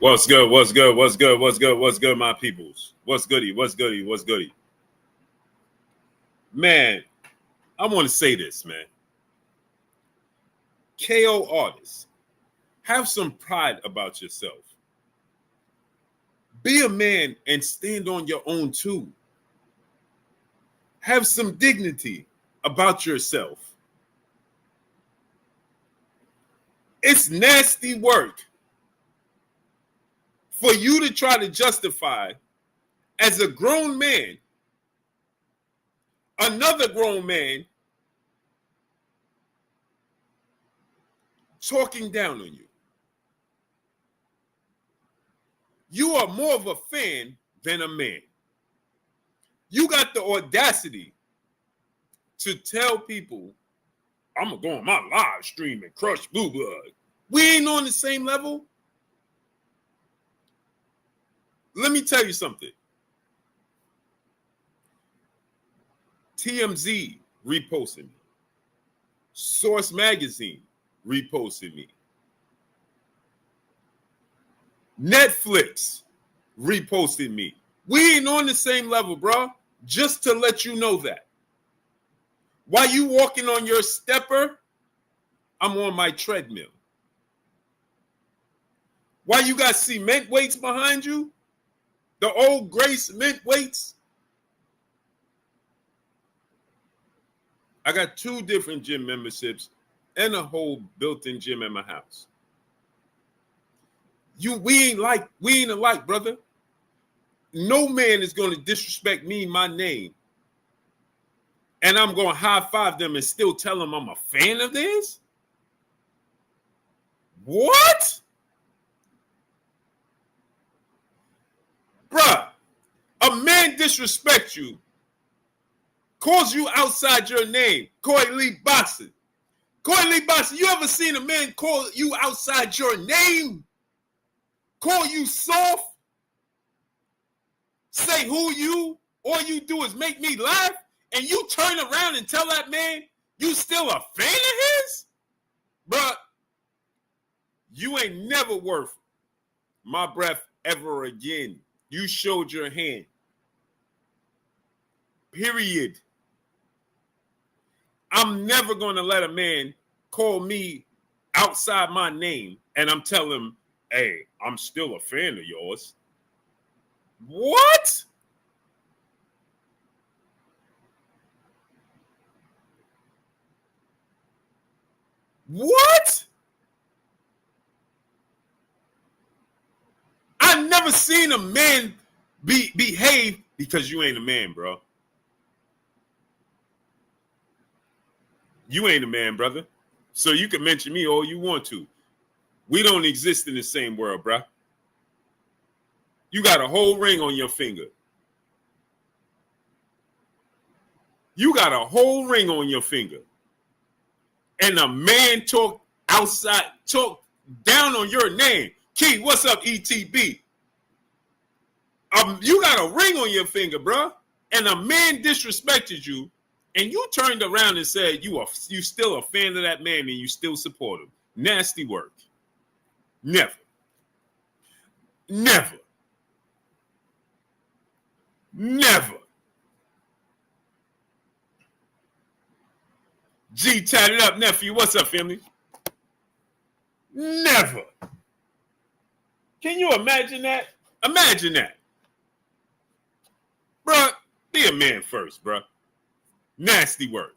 What's good? What's good? What's good? What's good? What's good, my peoples? What's goody? What's goody? What's goody? Man, I want to say this, man. KO artists, have some pride about yourself. Be a man and stand on your own too. Have some dignity about yourself. It's nasty work for you to try to justify as a grown man, another grown man talking down on you. You are more of a fan than a man. You got the audacity to tell people, I'm going to go on my live stream and crush Blue Blood. We ain't on the same level. Let me tell you something. TMZ reposted me. Source Magazine reposted me. Netflix reposted me. We ain't on the same level, bro. Just to let you know that. While you walking on your stepper, I'm on my treadmill. While you got cement weights behind you, the old gray cement weights, I got 2 different gym memberships and a whole built-in gym at my house. We ain't alike, brother. No man is going to disrespect me, my name, and I'm going to high-five them and still tell them I'm a fan of theirs? What? Bruh, a man disrespects you, calls you outside your name, Corey Lee Boxing. Corey Lee Boxing, you ever seen a man call you outside your name? Call you soft? Say who you, all you do is make me laugh, and you turn around and tell that man you still a fan of his? Bruh, you ain't never worth my breath ever again. You showed your hand. Period. I'm never going to let a man call me outside my name and I'm telling him, hey, I'm still a fan of yours. What? What? I've never seen a man behave because you ain't a man, bro. You ain't a man, brother. So you can mention me all you want to. We don't exist in the same world, bro. You got a whole ring on your finger. You got a whole ring on your finger. And a man talk down on your name. Key, what's up, ETB? You got a ring on your finger, bro. And a man disrespected you. And you turned around and said you still a fan of that man and you still support him. Nasty work. Never. Never. Never. G, tatted up, nephew. What's up, family? Never. Can you imagine that? Imagine that. Bruh, be a man first, bruh. Nasty word.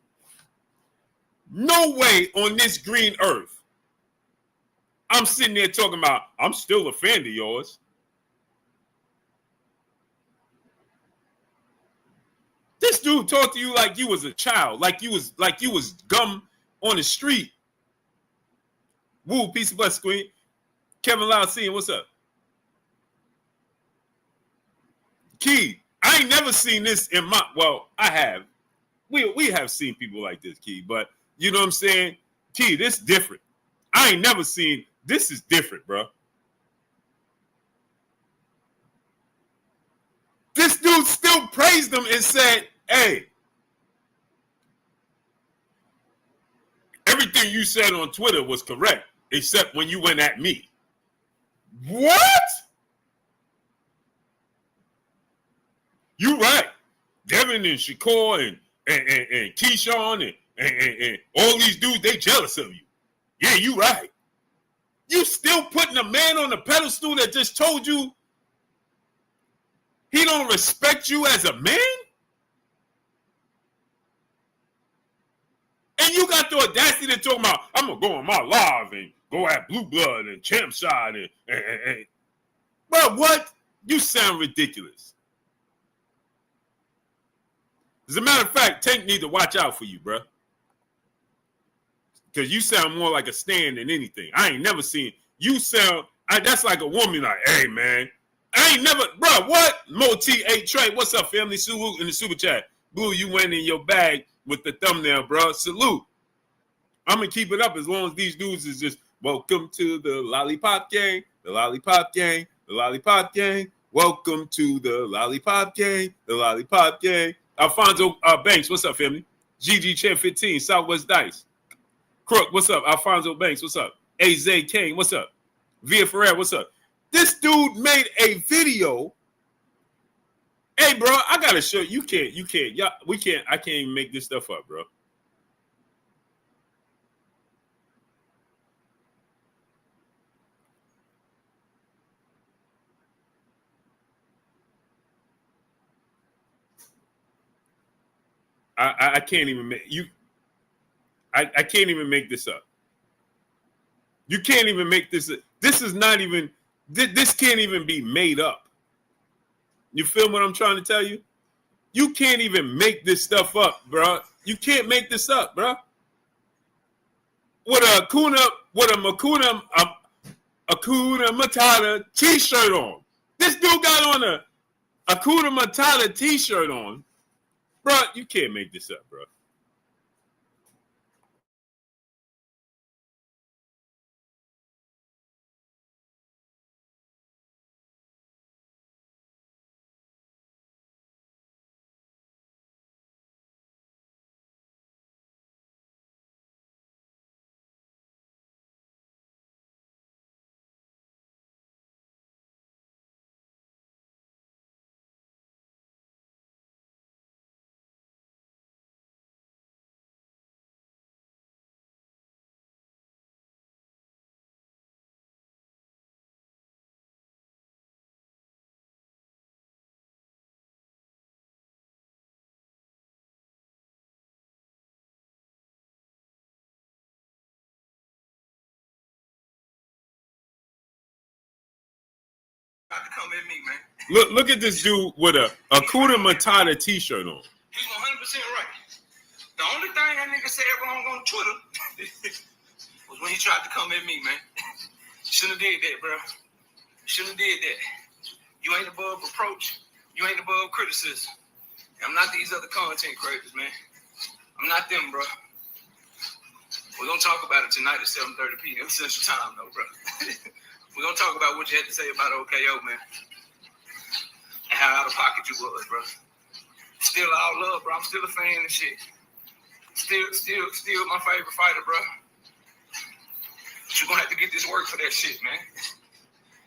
No way on this green earth I'm sitting there talking about I'm still a fan of yours. This dude talked to you like you was a child, like you was gum on the street. Woo, peace of bless, Queen. Kevin Loud seeing, what's up? Key, I ain't never seen this in my, well, I have. We have seen people like this, Key, but you know what I'm saying? Key, this different. I ain't never seen, this is different, bro. This dude still praised them and said, hey, everything you said on Twitter was correct, except when you went at me. What? Kevin and Shakur and Keyshawn and all these dudes, they jealous of you. Yeah, you right. You still putting a man on a pedestal that just told you he don't respect you as a man? And you got the audacity to talk about, I'm going to go on my live and go at Blue Blood and Champ Shot. And bro, what? You sound ridiculous. As a matter of fact, Tank need to watch out for you, bro. Because you sound more like a stand than anything. I ain't never seen you sound. That's like a woman like, hey, man. I ain't never, bro, what? Moti 8 Trey, what's up, family? Salute in the super chat. Blue, you went in your bag with the thumbnail, bro. Salute. I'm going to keep it up as long as these dudes is just, welcome to the Lollipop Gang, the Lollipop Gang, the Lollipop Gang. Welcome to the Lollipop Gang, the Lollipop Gang. Alfonso Banks, what's up, family? GG Champ 15, Southwest Dice. Crook, what's up? Alfonso Banks, what's up? AZ Kane, what's up? Via Ferrer, what's up? This dude made a video. Hey, bro, I gotta show you. You can't. Yeah, we can't. I can't even make this stuff up, bro. I can't even make you. I can't even make this up. You can't even make this. This is not even. This can't even be made up. You feel what I'm trying to tell you? You can't even make this stuff up, bro. You can't make this up, bro. With a Hakuna Matata t-shirt on. This dude got on a Hakuna Matata t-shirt on. Bro, you can't make this up, bro. Come at me, man. Look at this dude with a Hakuna Matata t-shirt on. He's 100% right. The only thing that nigga said wrong on Twitter was when he tried to come at me, man. Shouldn't have did that, bro. Shouldn't have did that. You ain't above reproach. You ain't above criticism. I'm not these other content creators, man. I'm not them, bro. We're going to talk about it tonight at 7:30 p.m. Central Time, though, bro. We're going to talk about what you had to say about OKO, man. And how out of pocket you was, bro. Still all love, bro. I'm still a fan and shit. Still my favorite fighter, bro. But you're going to have to get this work for that shit, man.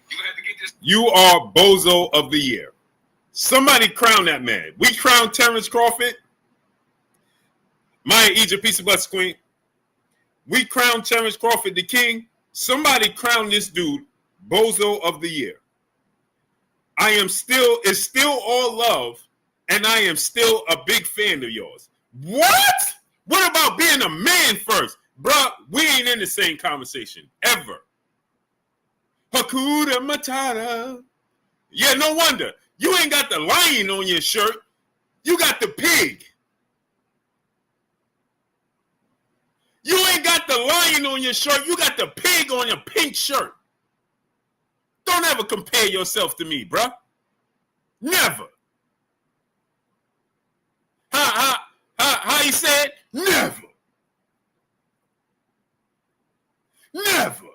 You're going to have to get this. You are Bozo of the Year. Somebody crown that man. We crown Terrence Crawford. Maya Egypt, piece of butts queen. We crown Terrence Crawford the king. Somebody crown this dude Bozo of the Year. It's still all love, and I am still a big fan of yours. What? What about being a man first? Bruh, we ain't in the same conversation, ever. Hakuna Matata. Yeah, no wonder. You ain't got the lion on your shirt. You got the pig. You ain't got the lion on your shirt. You got the pig on your pink shirt. Don't ever compare yourself to me, bruh. Never. How he said? Never. Never.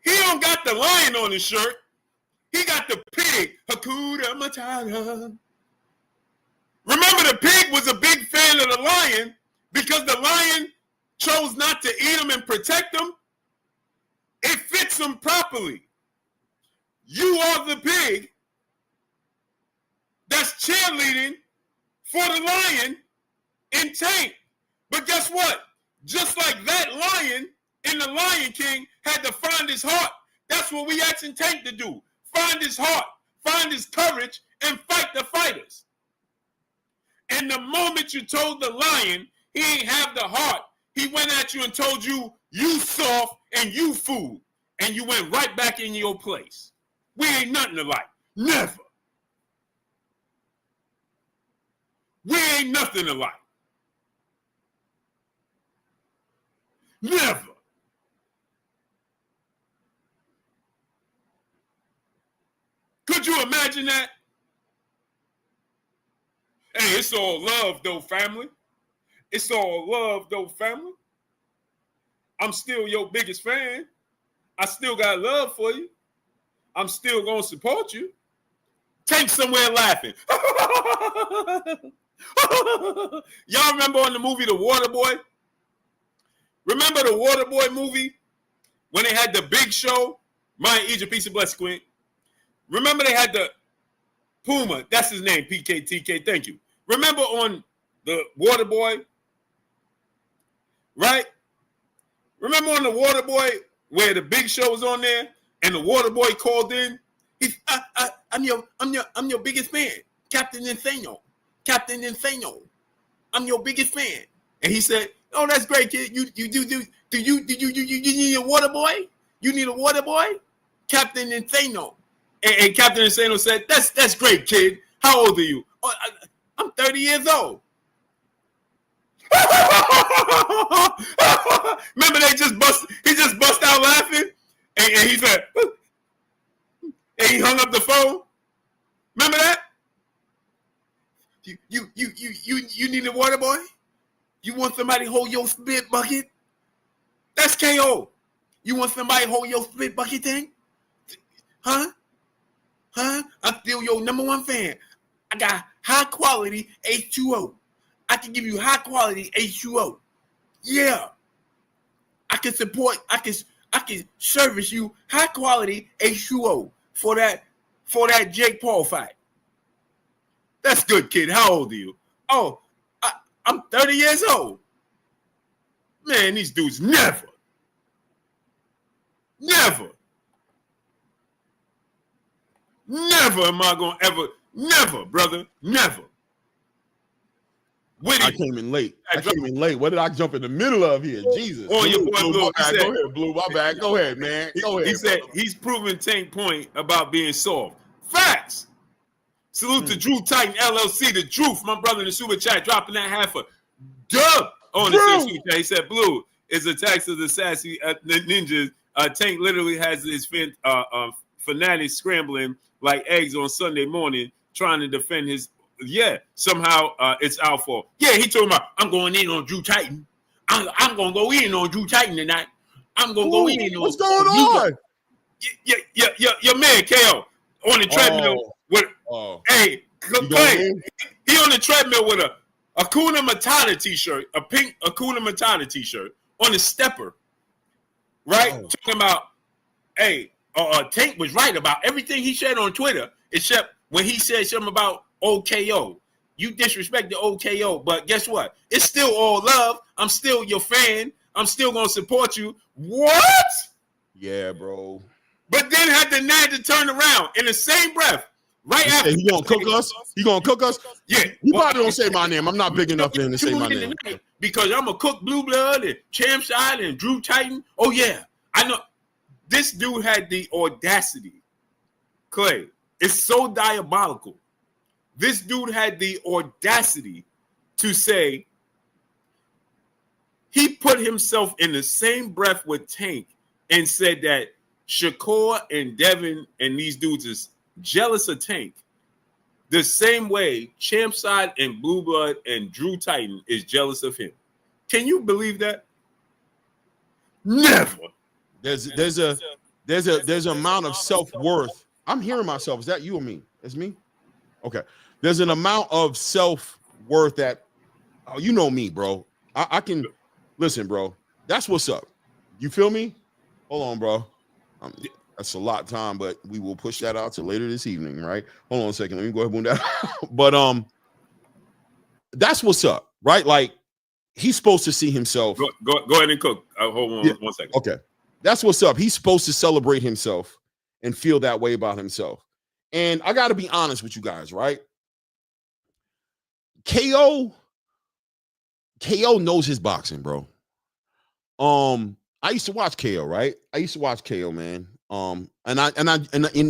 He don't got the lion on his shirt. He got the pig. Hakuna Matata. Remember, the pig was a big fan of the lion because the lion chose not to eat him and protect him. It fits him properly. You are the pig. that's cheerleading for the lion in Tank. But guess what? Just like that lion in The Lion King had to find his heart, that's what we asking Tank to do. Find his heart, find his courage, and fight the fighters. And the moment you told the lion he ain't have the heart, he went at you and told you, you soft and you fool. And you went right back in your place. We ain't nothing alike. Never. We ain't nothing alike. Never. Could you imagine that? Hey, it's all love, though, family. It's all love, though, family. I'm still your biggest fan. I still got love for you. I'm still going to support you. Tank somewhere laughing. Y'all remember on the movie The Waterboy? Remember the Waterboy movie when they had the big show? Maya Egypt, piece of blessed queen. Remember they had the Puma. That's his name, PKTK. Thank you. Remember on the Waterboy, right? Remember on the Waterboy where the big show was on there and the Waterboy called in? He's, I'm your biggest fan, Captain Insano. Captain Insano. I'm your biggest fan. And he said, "Oh, that's great, kid. You need a water boy? You need a water boy?" Captain Insano. And Captain Insano said, "That's great, kid. How old are you?" "Oh, I'm 30 years old." Remember he just bust out laughing, and he said, and he hung up the phone. Remember that? You need a water boy? You want somebody to hold your spit bucket? That's KO. You want somebody to hold your spit bucket thing? Huh? I'm still your number one fan. I got high quality H2O. I can give you high quality H2O. Yeah. I can service you high quality H2O for that Jake Paul fight. That's good, kid. How old are you? Oh, I'm 30 years old. Man, these dudes never, am I going to ever, never, brother, never. I came in late. What did I jump in the middle of here? Jesus. On your boy, Blue. Go ahead, Blue. My bad. Go ahead, man. Go ahead. He said he's proven Tank point about being soft. Facts. Salute to Drew Titan LLC, the Drew, my brother in the super chat, dropping that half a dub on the super chat. He said, "Blue is attacks of the sassy ninjas. Tank literally has his fanatics scrambling like eggs on Sunday morning, trying to defend his. Yeah, somehow it's our fault. Yeah, he told me, I'm going in on Drew Titan. I'm going to go in on Drew Titan tonight. I'm going to go in on. What's going on? Your man KO on the treadmill with. Hey, Clay, he on the treadmill with a Hakuna Matata t-shirt, a pink Hakuna Matata t-shirt on the stepper, right? Talking about, hey, Tank was right about everything he said on Twitter, except when he said something about OKO. You disrespect the OKO, but guess what? It's still all love. I'm still your fan. I'm still going to support you. What? Yeah, bro. But then had the nerve to turn around in the same breath. Right after he gonna cook us? He gonna cook us? Yeah. You probably don't say my name. I'm not big enough for him to say my name. Because I'm a cook Blue Blood and Champ Side and Drew Titan. Oh yeah, I know. This dude had the audacity. Clay, it's so diabolical. This dude had the audacity to say he put himself in the same breath with Tank and said that Shakur and Devin and these dudes is jealous of Tank the same way Champside and Blue Blood and Drew Titan is jealous of him. Can you believe that? Never. There's an amount of self-worth. I'm hearing myself. Is that you or me? It's me? Okay. There's an amount of self-worth that, you know me, bro. I can listen, bro. That's what's up. You feel me? Hold on, bro. That's a lot of time, but we will push that out to later this evening, right? Hold on a second. Let me go ahead and move that. But that's what's up, right? Like he's supposed to see himself. Go ahead and cook. Hold on 1 second. Okay. That's what's up. He's supposed to celebrate himself and feel that way about himself. And I got to be honest with you guys, right? KO knows his boxing, bro. I used to watch KO, right? I used to watch KO, man. And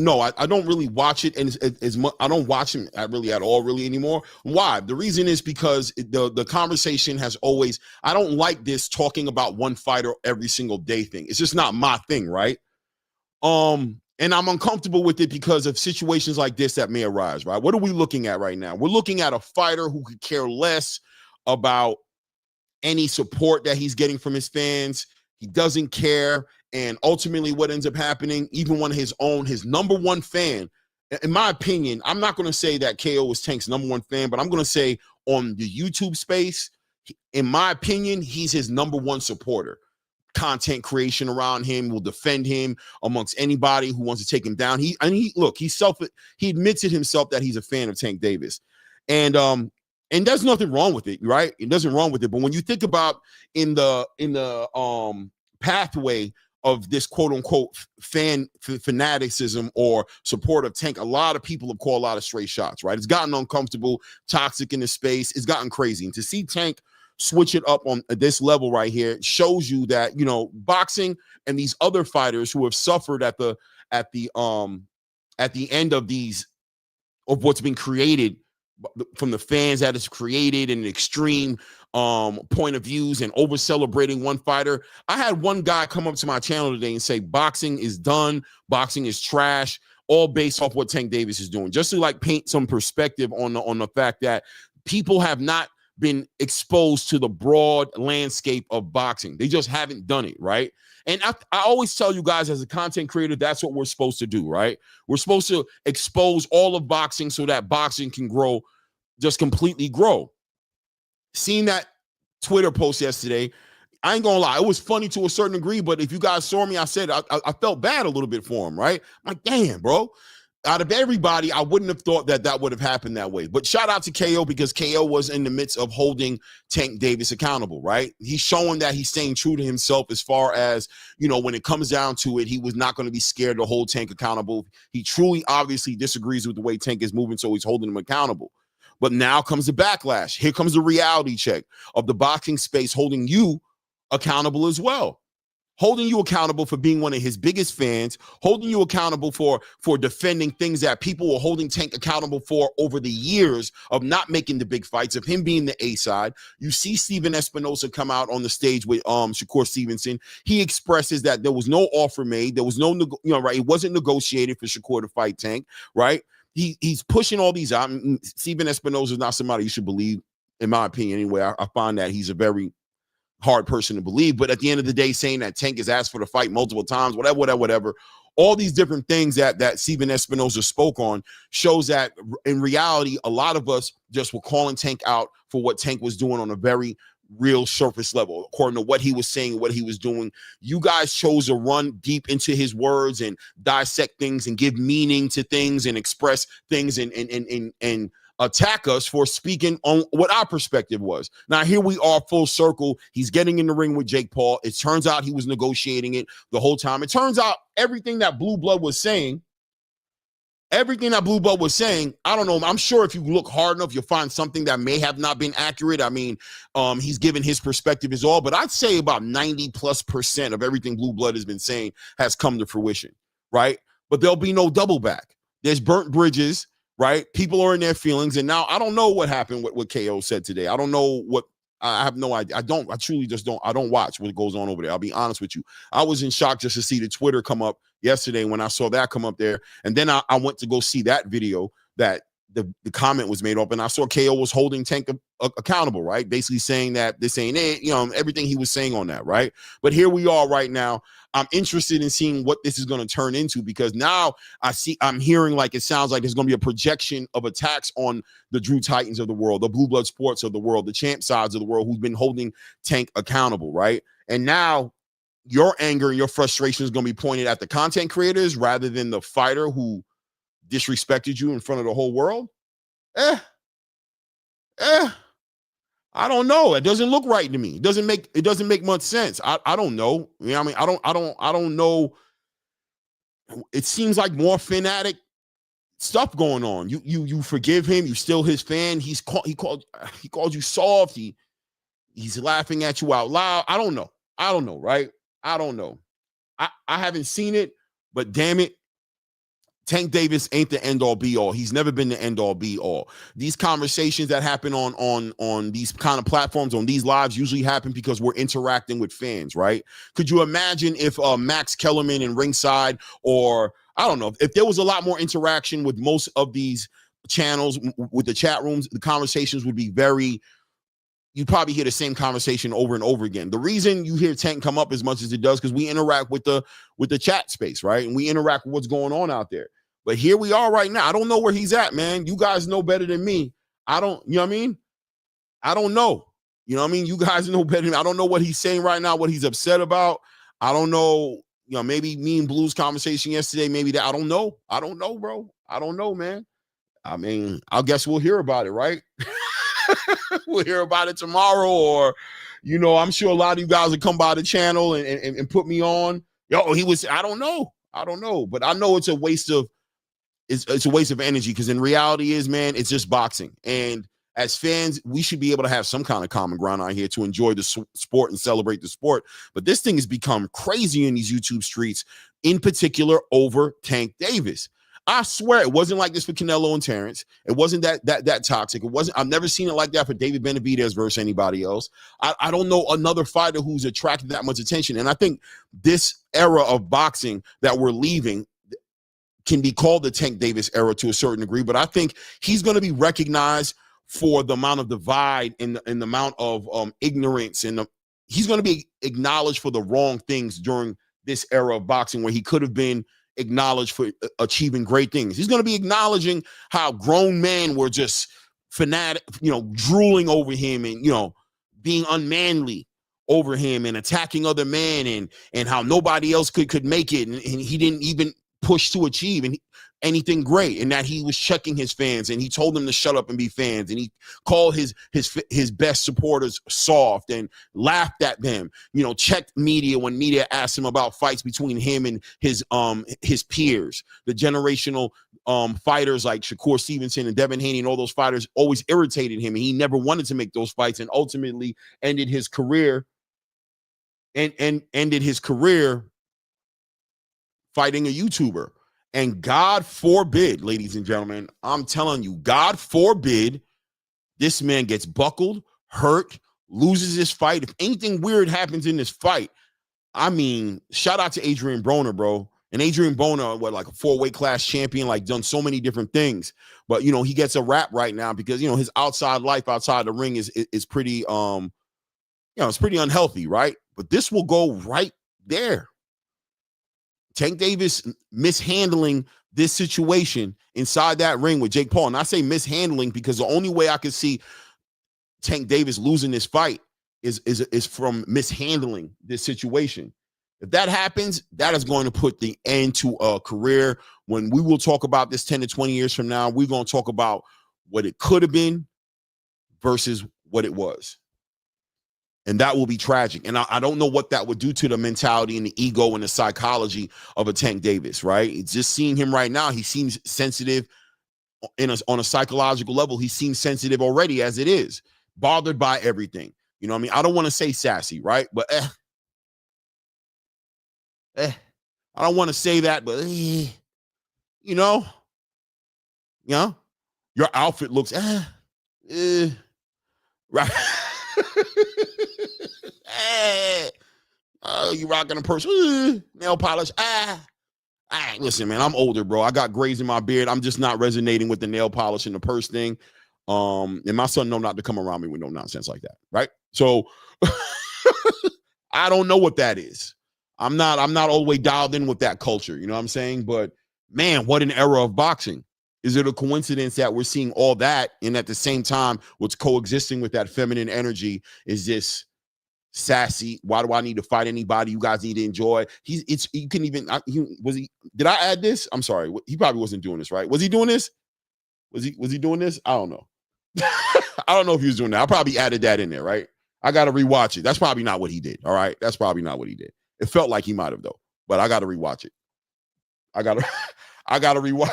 no, I don't really watch it, and as much I don't watch him really at all, really anymore. Why? The reason is because the conversation has always. I don't like this talking about one fighter every single day thing. It's just not my thing, right? And I'm uncomfortable with it because of situations like this that may arise, right? What are we looking at right now? We're looking at a fighter who could care less about any support that he's getting from his fans. He doesn't care. And ultimately what ends up happening, even when his number one fan, in my opinion, I'm not going to say that KO is Tank's number one fan, but I'm going to say on the YouTube space, in my opinion, he's his number one supporter. Content creation around him will defend him amongst anybody who wants to take him down. He admits it himself that he's a fan of Tank Davis. And there's nothing wrong with it, right? It doesn't wrong with it. But when you think about in the pathway of this quote unquote fanaticism or support of Tank, a lot of people have called a lot of stray shots, right? It's gotten uncomfortable, toxic in the space. It's gotten crazy. And to see Tank switch it up on this level right here shows you that, you know, boxing and these other fighters who have suffered at the end of what's been created from the fans that is created in an extreme point of views and over celebrating one fighter. I had one guy come up to my channel today and say boxing is done, boxing is trash, all based off what Tank Davis is doing, just to like paint some perspective on the fact that people have not been exposed to the broad landscape of boxing. They just haven't done it, right? And I always tell you guys as a content creator, that's what we're supposed to do, right? We're supposed to expose all of boxing so that boxing can grow, just completely grow. Seeing that Twitter post yesterday, I ain't gonna lie, it was funny to a certain degree, but if you guys saw me, I said I felt bad a little bit for him, right? I'm like, damn, bro. Out of everybody, I wouldn't have thought that would have happened that way. But shout out to KO because KO was in the midst of holding Tank Davis accountable, right? He's showing that he's staying true to himself as far as, you know, when it comes down to it, he was not going to be scared to hold Tank accountable. He truly, obviously disagrees with the way Tank is moving, so he's holding him accountable. But now comes the backlash. Here comes the reality check of the boxing space holding you accountable as well. Holding you accountable for being one of his biggest fans, holding you accountable for defending things that people were holding Tank accountable for over the years of not making the big fights, of him being the A side. You see Steven Espinosa come out on the stage with Shakur Stevenson. He expresses that there was no offer made. There was no, right? It wasn't negotiated for Shakur to fight Tank, right? He's pushing all these out. Steven Espinosa is not somebody you should believe, in my opinion, anyway. I find that he's a very hard person to believe, but at the end of the day, saying that Tank has asked for the fight multiple times, whatever, all these different things that Steven Espinosa spoke on shows that in reality, a lot of us just were calling Tank out for what Tank was doing on a very real surface level, according to what he was saying, what he was doing. You guys chose to run deep into his words and dissect things and give meaning to things and express things and attack us for speaking on what our perspective was. Now, here we are full circle. He's getting in the ring with Jake Paul. It turns out he was negotiating it the whole time. It turns out everything that Blue Blood was saying, I don't know. I'm sure if you look hard enough, you'll find something that may have not been accurate. I mean, he's given his perspective is all, but I'd say about 90+% of everything Blue Blood has been saying has come to fruition, right? But there'll be no double back. There's burnt bridges, right? People are in their feelings. And now I don't know what happened with what KO said today. I don't know what, I have no idea. I truly just don't watch what goes on over there. I'll be honest with you. I was in shock just to see the Twitter come up yesterday when I saw that come up there. And then I went to go see that video that the comment was made up, and I saw KO was holding Tank accountable, right? Basically saying that this ain't it, everything he was saying on that, right? But here we are right now. I'm interested in seeing what this is going to turn into, because now I'm hearing like it sounds like there's going to be a projection of attacks on the Drew Titans of the world, the Blue Blood Sports of the world, the champ sides of the world who've been holding Tank accountable, right? And now your anger and your frustration is going to be pointed at the content creators rather than the fighter who disrespected you in front of the whole world. I don't know. It doesn't look right to me. It doesn't make much sense. I don't know. You know what I mean? I don't know. It seems like more fanatic stuff going on. You forgive him. You're still his fan. He called you soft. He's laughing at you out loud. I don't know. Right? I don't know. I haven't seen it, but damn it, Tank Davis ain't the end all be all. He's never been the end all be all. These conversations that happen on these kind of platforms, on these lives, usually happen because we're interacting with fans, right? Could you imagine if Max Kellerman and Ringside, or I don't know, if there was a lot more interaction with most of these channels, with the chat rooms, the conversations would be very, you'd probably hear the same conversation over and over again. The reason you hear Tank come up as much as it does, because we interact with the chat space, right? And we interact with what's going on out there. But here we are right now. I don't know where he's at, man. You guys know better than me. You know what I mean? I don't know. You know what I mean? You guys know better than me. I don't know what he's saying right now, what he's upset about. I don't know. You know, maybe me and Blue's conversation yesterday, maybe that. I don't know. I don't know, bro. I don't know, man. I mean, I guess we'll hear about it, right? We'll hear about it tomorrow, or, you know, I'm sure a lot of you guys will come by the channel and put me on. I don't know. But I know it's a waste of, it's a waste of energy, because in reality is, man, it's just boxing. And as fans, we should be able to have some kind of common ground out here to enjoy the sport and celebrate the sport. But this thing has become crazy in these YouTube streets, in particular over Tank Davis. I swear it wasn't like this for Canelo and Terrence. It wasn't that toxic. It wasn't. I've never seen it like that for David Benavidez versus anybody else. I don't know another fighter who's attracted that much attention. And I think this era of boxing that we're leaving can be called the Tank Davis era to a certain degree, but I think he's going to be recognized for the amount of divide and the amount of ignorance, and he's going to be acknowledged for the wrong things during this era of boxing, where he could have been acknowledged for achieving great things. He's going to be acknowledging how grown men were just fanatic, you know, drooling over him, and, you know, being unmanly over him and attacking other men, and how nobody else could make it, and he didn't even push to achieve anything great, and that he was checking his fans, and he told them to shut up and be fans, and he called his best supporters soft and laughed at them, you know, checked media when media asked him about fights between him and his peers, the generational fighters like Shakur Stevenson and Devin Haney, and all those fighters always irritated him, and he never wanted to make those fights, and ultimately ended his career fighting a YouTuber. And God forbid, ladies and gentlemen, I'm telling you, God forbid this man gets buckled, hurt, loses this fight. If anything weird happens in this fight, I mean, shout out to Adrian Broner, bro. And Adrian Broner, like a 4-weight class champion, like done so many different things. But, you know, he gets a rap right now because, you know, his outside life outside the ring is pretty, you know, it's pretty unhealthy, right? But this will go right there. Tank Davis mishandling this situation inside that ring with Jake Paul. And I say mishandling because the only way I can see Tank Davis losing this fight is from mishandling this situation. If that happens, that is going to put the end to a career. When we will talk about this 10 to 20 years from now, we're going to talk about what it could have been versus what it was. And that will be tragic. And I don't know what that would do to the mentality and the ego and the psychology of a Tank Davis, right? It's just seeing him right now. He seems sensitive on a psychological level. He seems sensitive already as it is, bothered by everything. You know what I mean? I don't want to say sassy, right? But I don't want to say that, but you know, your outfit looks right. Oh, you rocking a purse, nail polish. Listen, man, I'm older, bro. I got grays in my beard. I'm just not resonating with the nail polish and the purse thing. And my son know not to come around me with no nonsense like that, right? So I don't know what that is. I'm not all the way dialed in with that culture, you know what I'm saying? But man, what an era of boxing. Is it a coincidence that we're seeing all that, and at the same time, what's coexisting with that feminine energy is this sassy. Why do I need to fight anybody? You guys need to enjoy. You can even, did I add this? I'm sorry. He probably wasn't doing this, right? Was he doing this? Was he doing this? I don't know. I don't know if he was doing that. I probably added that in there, right? I got to rewatch it. That's probably not what he did. All right. That's probably not what he did. It felt like he might have though, but I got to rewatch it. I got to rewatch.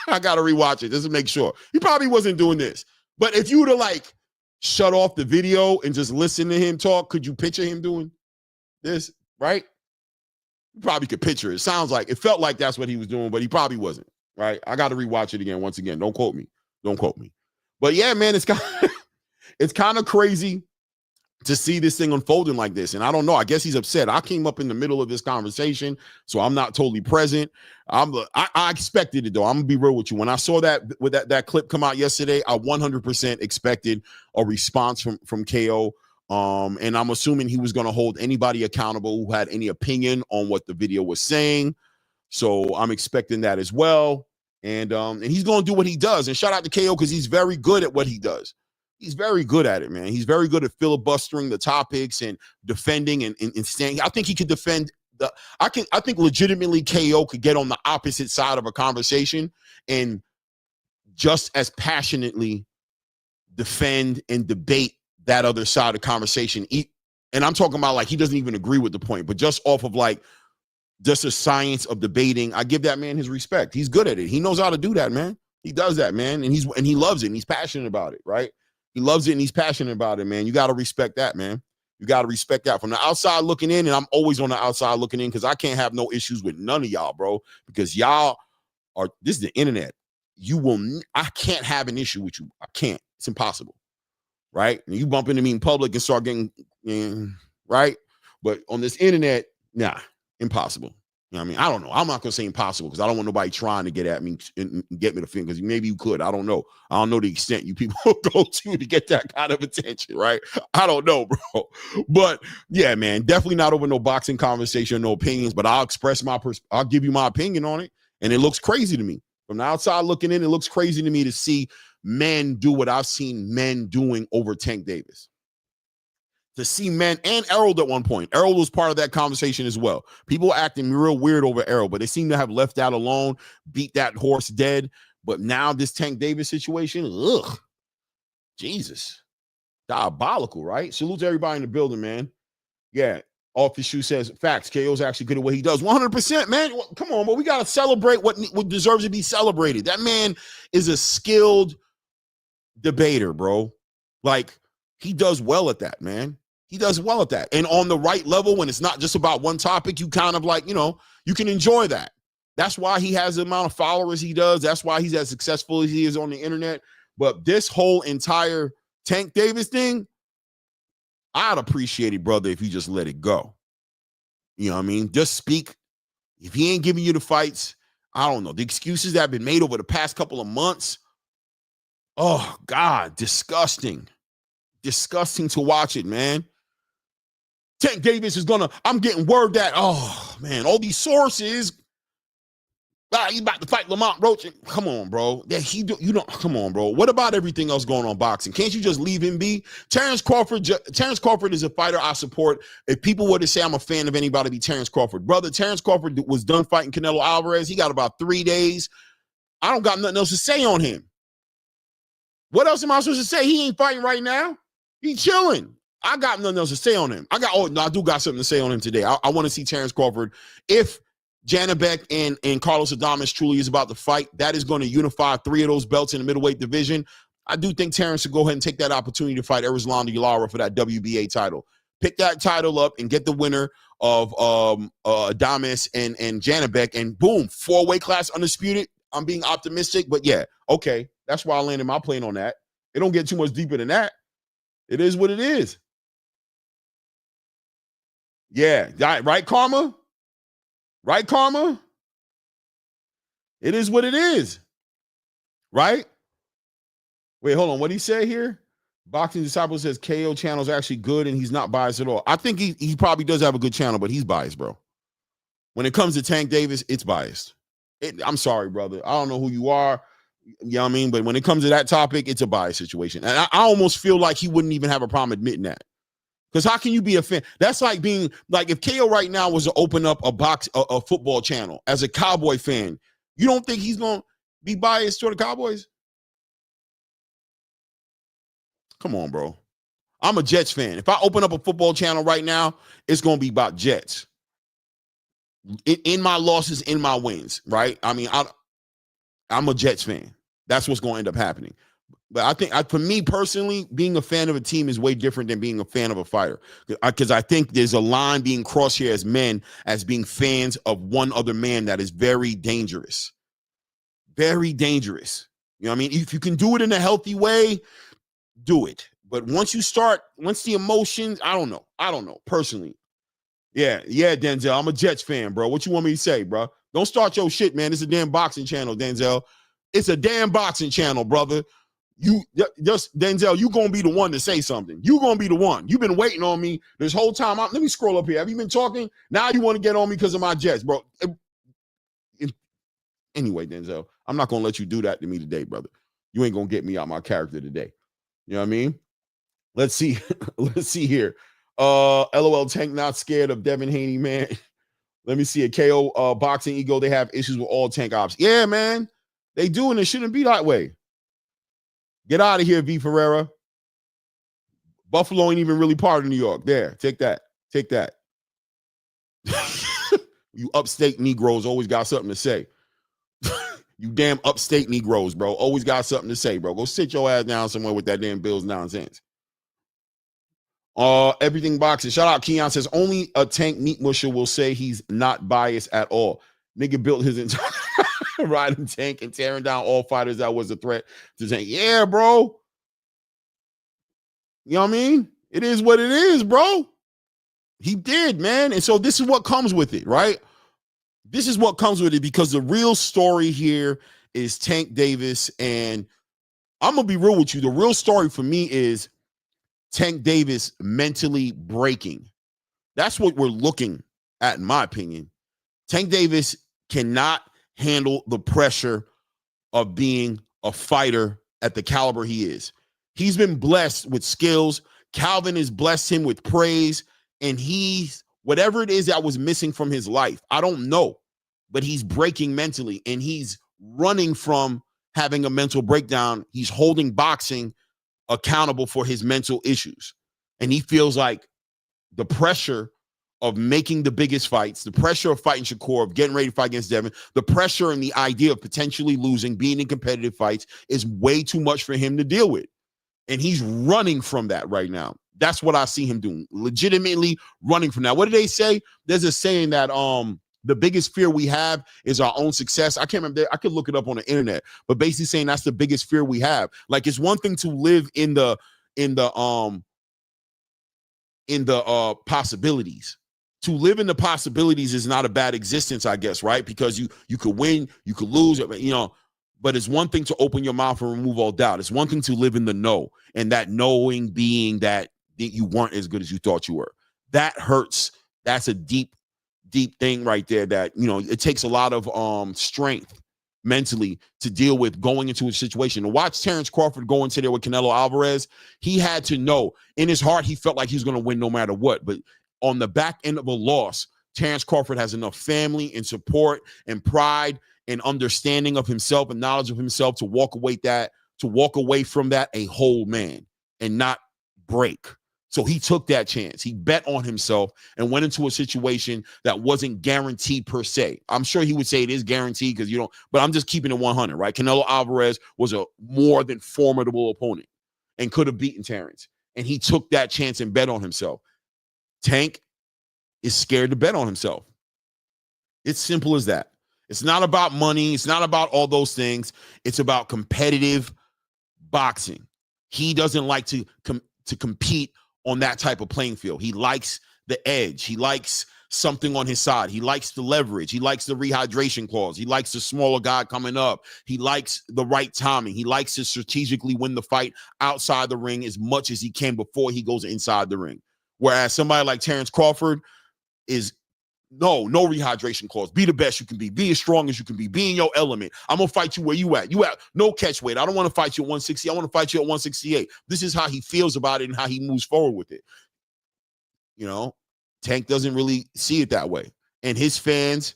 I got to rewatch it just to make sure. He probably wasn't doing this, but if you were to like shut off the video and just listen to him talk, could you picture him doing this? Right. You probably could picture it. It sounds like it felt like that's what he was doing, but he probably wasn't. Right. I got to rewatch it again. Once again, don't quote me. But yeah, man, it's kind of crazy to see this thing unfolding like this. And I don't know. I guess he's upset. I came up in the middle of this conversation, so I'm not totally present. I expected it though. I'm gonna be real with you. When I saw that clip come out yesterday, I 100% expected a response from KO. And I'm assuming he was gonna hold anybody accountable who had any opinion on what the video was saying. So I'm expecting that as well. And he's going to do what he does. And shout out to KO because he's very good at what he does. He's very good at it, man. He's very good at filibustering the topics and defending and staying. I think he could defend I think legitimately KO could get on the opposite side of a conversation and just as passionately defend and debate that other side of the conversation. And I'm talking about like he doesn't even agree with the point, but just off of like just the science of debating, I give that man his respect. He's good at it. He knows how to do that, man. He does that, man. And he loves it. And he's passionate about it, right? He loves it and he's passionate about it, man. You got to respect that, man. You got to respect that. From the outside looking in, and I'm always on the outside looking in because I can't have no issues with none of y'all, bro. Because y'all are, this is the internet. I can't have an issue with you. I can't. It's impossible, right? And you bump into me in public and start getting, right? But on this internet, nah. Impossible. You know what I mean? I don't know. I'm not going to say impossible because I don't want nobody trying to get at me and get me the finger because maybe you could. I don't know. I don't know the extent you people go to get that kind of attention, right? I don't know, bro. But yeah, man, definitely not over no boxing conversation, no opinions, but I'll express I'll give you my opinion on it. And it looks crazy to me. From the outside looking in, it looks crazy to me to see men do what I've seen men doing over Tank Davis. To see men and Errol at one point. Errol was part of that conversation as well. People acting real weird over Errol, but they seem to have left that alone, beat that horse dead. But now this Tank Davis situation, Jesus. Diabolical, right? Salute to everybody in the building, man. Yeah, Off the Shoe says, facts, KO's actually good at what he does. 100%, man. Come on, but we got to celebrate what deserves to be celebrated. That man is a skilled debater, bro. Like, he does well at that, man. He does well at that. And on the right level, when it's not just about one topic, you kind of like, you can enjoy that. That's why he has the amount of followers he does. That's why he's as successful as he is on the internet. But this whole entire Tank Davis thing, I'd appreciate it, brother, if you just let it go. You know what I mean? Just speak. If he ain't giving you the fights, I don't know. The excuses that have been made over the past couple of months, oh, God, disgusting. Disgusting to watch it, man. Tank Davis is I'm getting word that, oh, man, all these sources, he's about to fight Lamont Roach. Come on, bro. Come on, bro. What about everything else going on boxing? Can't you just leave him be? Terrence Crawford is a fighter I support. If people were to say I'm a fan of anybody, be Terrence Crawford. Brother, Terrence Crawford was done fighting Canelo Alvarez. He got about 3 days. I don't got nothing else to say on him. What else am I supposed to say? He ain't fighting right now. He's chilling. I got nothing else to say on him. I do got something to say on him today. I want to see Terrence Crawford. If Janibek and Carlos Adames truly is about to fight, that is going to unify 3 of those belts in the middleweight division. I do think Terrence should go ahead and take that opportunity to fight Erislandy Lara for that WBA title. Pick that title up and get the winner of Adames and Janibek, and boom, 4-weight class undisputed. I'm being optimistic, but yeah, okay. That's why I landed my plane on that. It don't get too much deeper than that. It is what it is. Yeah, right, Karma? Right, Karma? It is what it is. Right? Wait, hold on. What did he say here? Boxing Disciple says KO channel is actually good and he's not biased at all. I think he probably does have a good channel, but he's biased, bro. When it comes to Tank Davis, it's biased. I'm sorry, brother. I don't know who you are. You know what I mean? But when it comes to that topic, it's a bias situation. And I almost feel like he wouldn't even have a problem admitting that. Because how can you be a fan? That's like being like if KO right now was to open up a football channel as a Cowboy fan, you don't think he's gonna be biased toward the Cowboys? Come on, bro. I'm a Jets fan. If I open up a football channel right now, it's gonna be about Jets. In my losses, in my wins, right? I mean, I'm a Jets fan. That's what's gonna end up happening. But I think, for me personally, being a fan of a team is way different than being a fan of a fighter. Because I think there's a line being crossed here as men as being fans of one other man that is very dangerous. Very dangerous. You know what I mean? If you can do it in a healthy way, do it. But once the emotions, I don't know, personally. Yeah, Denzel, I'm a Jets fan, bro. What you want me to say, bro? Don't start your shit, man. It's a damn boxing channel, Denzel. It's a damn boxing channel, brother. Denzel, you gonna be the one to say something. You gonna be the one. You've been waiting on me this whole time. Let me scroll up here. Have you been talking? Now you want to get on me because of my Jets, bro. Anyway, Denzel, I'm not gonna let you do that to me today, brother. You ain't gonna get me out my character today. You know what I mean? Let's see. Let's see here. LOL Tank not scared of Devin Haney, man. Let me see a KO boxing ego. They have issues with all Tank ops. Yeah, man. They do, and it shouldn't be that way. Get out of here, V. Ferreira. Buffalo ain't even really part of New York. There, take that. Take that. You upstate Negroes always got something to say. You damn upstate Negroes, bro. Always got something to say, bro. Go sit your ass down somewhere with that damn Bills nonsense. Everything boxing. Shout out Keon says only a Tank meat musher will say he's not biased at all. Nigga built his entire riding Tank and tearing down all fighters that was a threat to Tank. Yeah, bro. You know what I mean? It is what it is, bro. He did, man. And so this is what comes with it, right? This is what comes with it because the real story here is Tank Davis. And I'm going to be real with you. The real story for me is Tank Davis mentally breaking. That's what we're looking at, in my opinion. Tank Davis cannot handle the pressure of being a fighter at the caliber he is. He's been blessed with skills. Calvin has blessed him with praise. And he's, whatever it is that was missing from his life, I don't know, but he's breaking mentally and he's running from having a mental breakdown. He's holding boxing accountable for his mental issues. And he feels like the pressure of making the biggest fights, the pressure of fighting Shakur, of getting ready to fight against Devin, the pressure and the idea of potentially losing, being in competitive fights is way too much for him to deal with. And he's running from that right now. That's what I see him doing. Legitimately running from that. What do they say? There's a saying that the biggest fear we have is our own success. I can't remember. I could look it up on the internet, but basically saying that's the biggest fear we have. Like it's one thing to live in the possibilities. To live in the possibilities is not a bad existence, I guess, right? Because you could win, you could lose, you know. But it's one thing to open your mouth and remove all doubt. It's one thing to live in the know, and that knowing being that you weren't as good as you thought you were. That hurts. That's a deep, deep thing right there that, you know, it takes a lot of strength mentally to deal with going into a situation. To watch Terrence Crawford go into there with Canelo Alvarez, he had to know. In his heart, he felt like he was going to win no matter what. But on the back end of a loss, Terrence Crawford has enough family and support and pride and understanding of himself and knowledge of himself to walk away from that a whole man and not break. So he took that chance. He bet on himself and went into a situation that wasn't guaranteed per se. I'm sure he would say it is guaranteed because you don't, but I'm just keeping it 100, right? Canelo Alvarez was a more than formidable opponent and could have beaten Terrence. And he took that chance and bet on himself. Tank is scared to bet on himself. It's simple as that. It's not about money. It's not about all those things. It's about competitive boxing. He doesn't like to compete on that type of playing field. He likes the edge. He likes something on his side. He likes the leverage. He likes the rehydration clause. He likes the smaller guy coming up. He likes the right timing. He likes to strategically win the fight outside the ring as much as he can before he goes inside the ring. Whereas somebody like Terrence Crawford is no rehydration clause. Be the best you can be as strong as you can be in your element. I'm going to fight you where you at. You at no catch weight. I don't want to fight you at 160. I want to fight you at 168. This is how he feels about it and how he moves forward with it. You know, Tank doesn't really see it that way. And his fans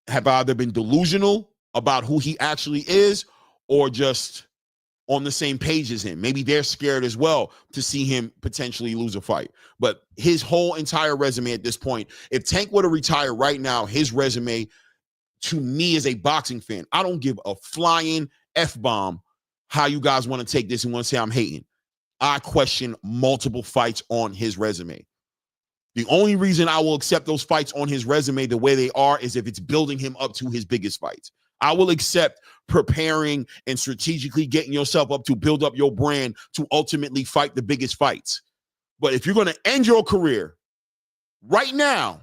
have either been delusional about who he actually is or just on the same page as him. Maybe they're scared as well to see him potentially lose a fight. But his whole entire resume at this point, if Tank were to retire right now, his resume to me as a boxing fan, I don't give a flying F-bomb how you guys want to take this and want to say I'm hating. I question multiple fights on his resume. The only reason I will accept those fights on his resume the way they are is if it's building him up to his biggest fights. I will accept preparing and strategically getting yourself up to build up your brand to ultimately fight the biggest fights. But if you're going to end your career right now,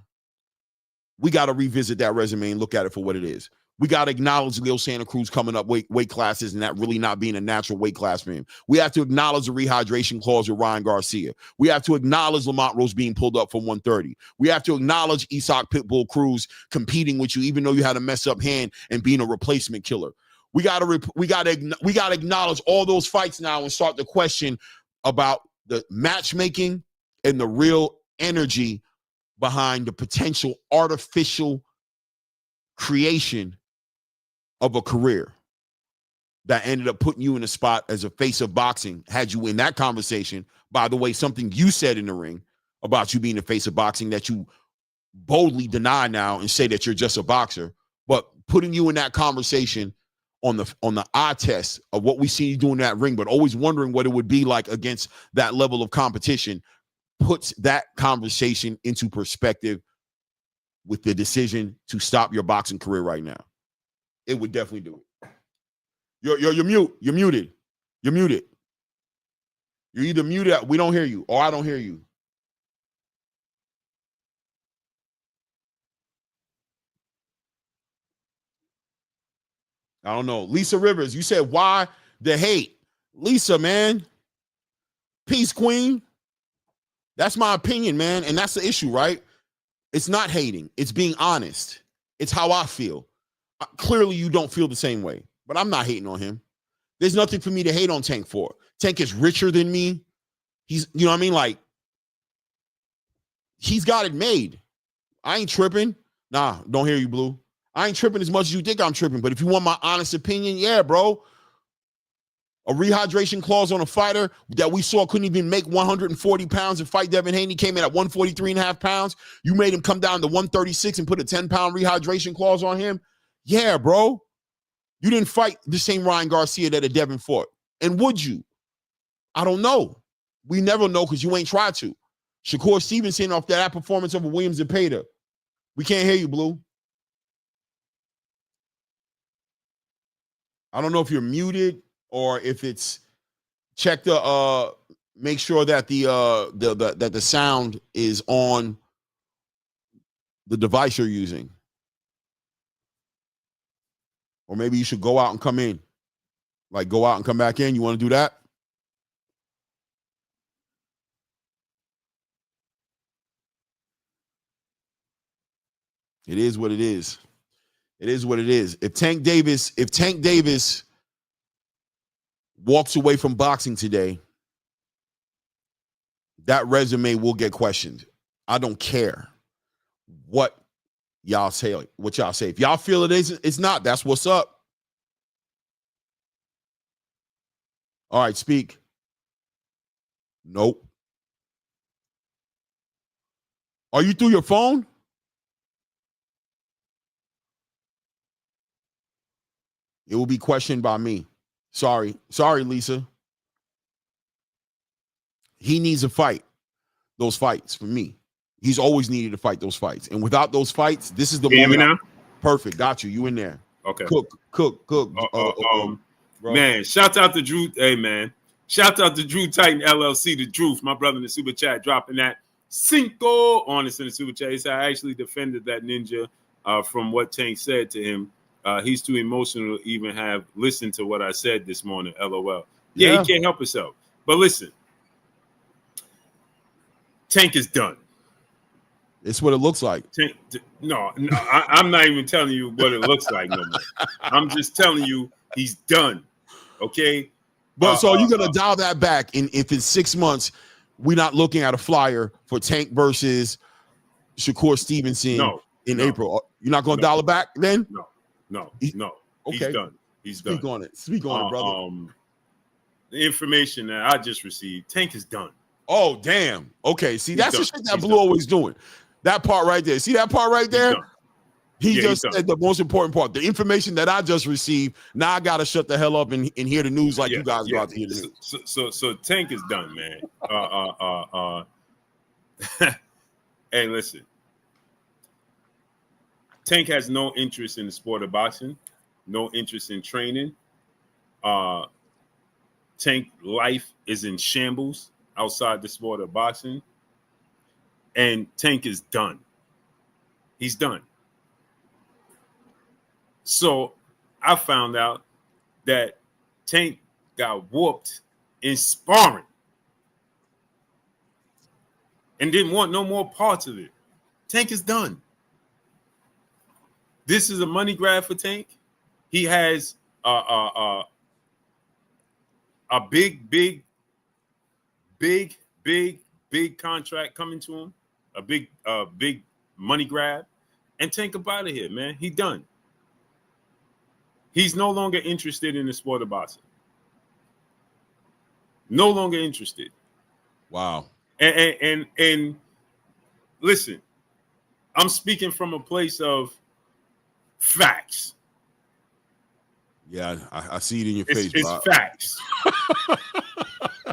we got to revisit that resume and look at it for what it is. We got to acknowledge Leo Santa Cruz coming up weight classes and that really not being a natural weight class for him. We have to acknowledge the rehydration clause with Ryan Garcia. We have to acknowledge Lamont Rose being pulled up from 130. We have to acknowledge Isak Pitbull Cruz competing with you, even though you had a mess up hand and being a replacement killer. We got to acknowledge all those fights now and start to question about the matchmaking and the real energy behind the potential artificial creation of a career that ended up putting you in a spot as a face of boxing. Had you in that conversation, by the way, something you said in the ring about you being the face of boxing that you boldly deny now and say that you're just a boxer, but putting you in that conversation on the eye test of what we see you do in that ring, but always wondering what it would be like against that level of competition, puts that conversation into perspective with the decision to stop your boxing career right now. It would definitely do it. You're muted. You're muted. You're either muted, we don't hear you, or I don't hear you. I don't know. Lisa Rivers, you said, why the hate? Lisa, man. Peace, queen. That's my opinion, man. And that's the issue, right? It's not hating. It's being honest. It's how I feel. Clearly, you don't feel the same way, but I'm not hating on him. There's nothing for me to hate on Tank for. Tank is richer than me. He's, you know what I mean? Like, he's got it made. I ain't tripping. Nah, don't hear you, Blue. I ain't tripping as much as you think I'm tripping, but if you want my honest opinion, yeah, bro. A rehydration clause on a fighter that we saw couldn't even make 140 pounds and fight Devin Haney, came in at 143.5 pounds. You made him come down to 136 and put a 10-pound rehydration clause on him. Yeah, bro. You didn't fight the same Ryan Garcia that a Devin fought. And would you? I don't know. We never know because you ain't tried to. Shakur Stevenson off that performance over Williams and Zepeda. We can't hear you, Blue. I don't know if you're muted or if it's check the make sure that the sound is on the device you're using. Or maybe you should go out and come in. Like go out and come back in. You want to do that? It is what it is. It is what it is. If Tank Davis walks away from boxing today, that resume will get questioned. I don't care what y'all say. If y'all feel it is, it's not. That's what's up. All right, speak. Nope. Are you through your phone? It will be questioned by me. Sorry, Lisa. He needs to fight those fights for me. He's always needed to fight those fights. And without those fights, this is the moment. Now? Perfect. Got you. You in there. Okay. Cook. Man, shout out to Drew. Hey, man. Shout out to Drew Titan LLC, the Drew, my brother in the super chat, dropping that cinco on us in the super chat. He said, I actually defended that ninja from what Tank said to him. He's too emotional to even have listened to what I said this morning. LOL. Yeah, he can't help himself. But listen, Tank is done. It's what it looks like. Tank, I'm not even telling you what it looks like no more. I'm just telling you he's done. Okay. But so you're gonna dial that back, and if in 6 months we're not looking at a flyer for Tank versus Shakur Stevenson in April. You're not going to dial it back then? No. Okay. He's done. Speak on it. Speak on it, brother. The information that I just received, Tank is done. Oh, damn. Okay. See, that's the shit that Blue always doing. That part right there. See that part right there? He just said the most important part. The information that I just received, now I got to shut the hell up and hear the news like you guys about to hear the news. So Tank is done, man. Hey, listen. Tank has no interest in the sport of boxing, no interest in training. Tank life is in shambles outside the sport of boxing. And Tank is done. He's done. So I found out that Tank got whooped in sparring and didn't want no more parts of it. Tank is done. This is a money grab for Tank. He has a big contract coming to him, a big money grab, and Tank up out of here, man. He done. He's no longer interested in the sport of boxing. No longer interested. Wow. And listen, I'm speaking from a place of facts. Yeah, I see it in your face. It's facts.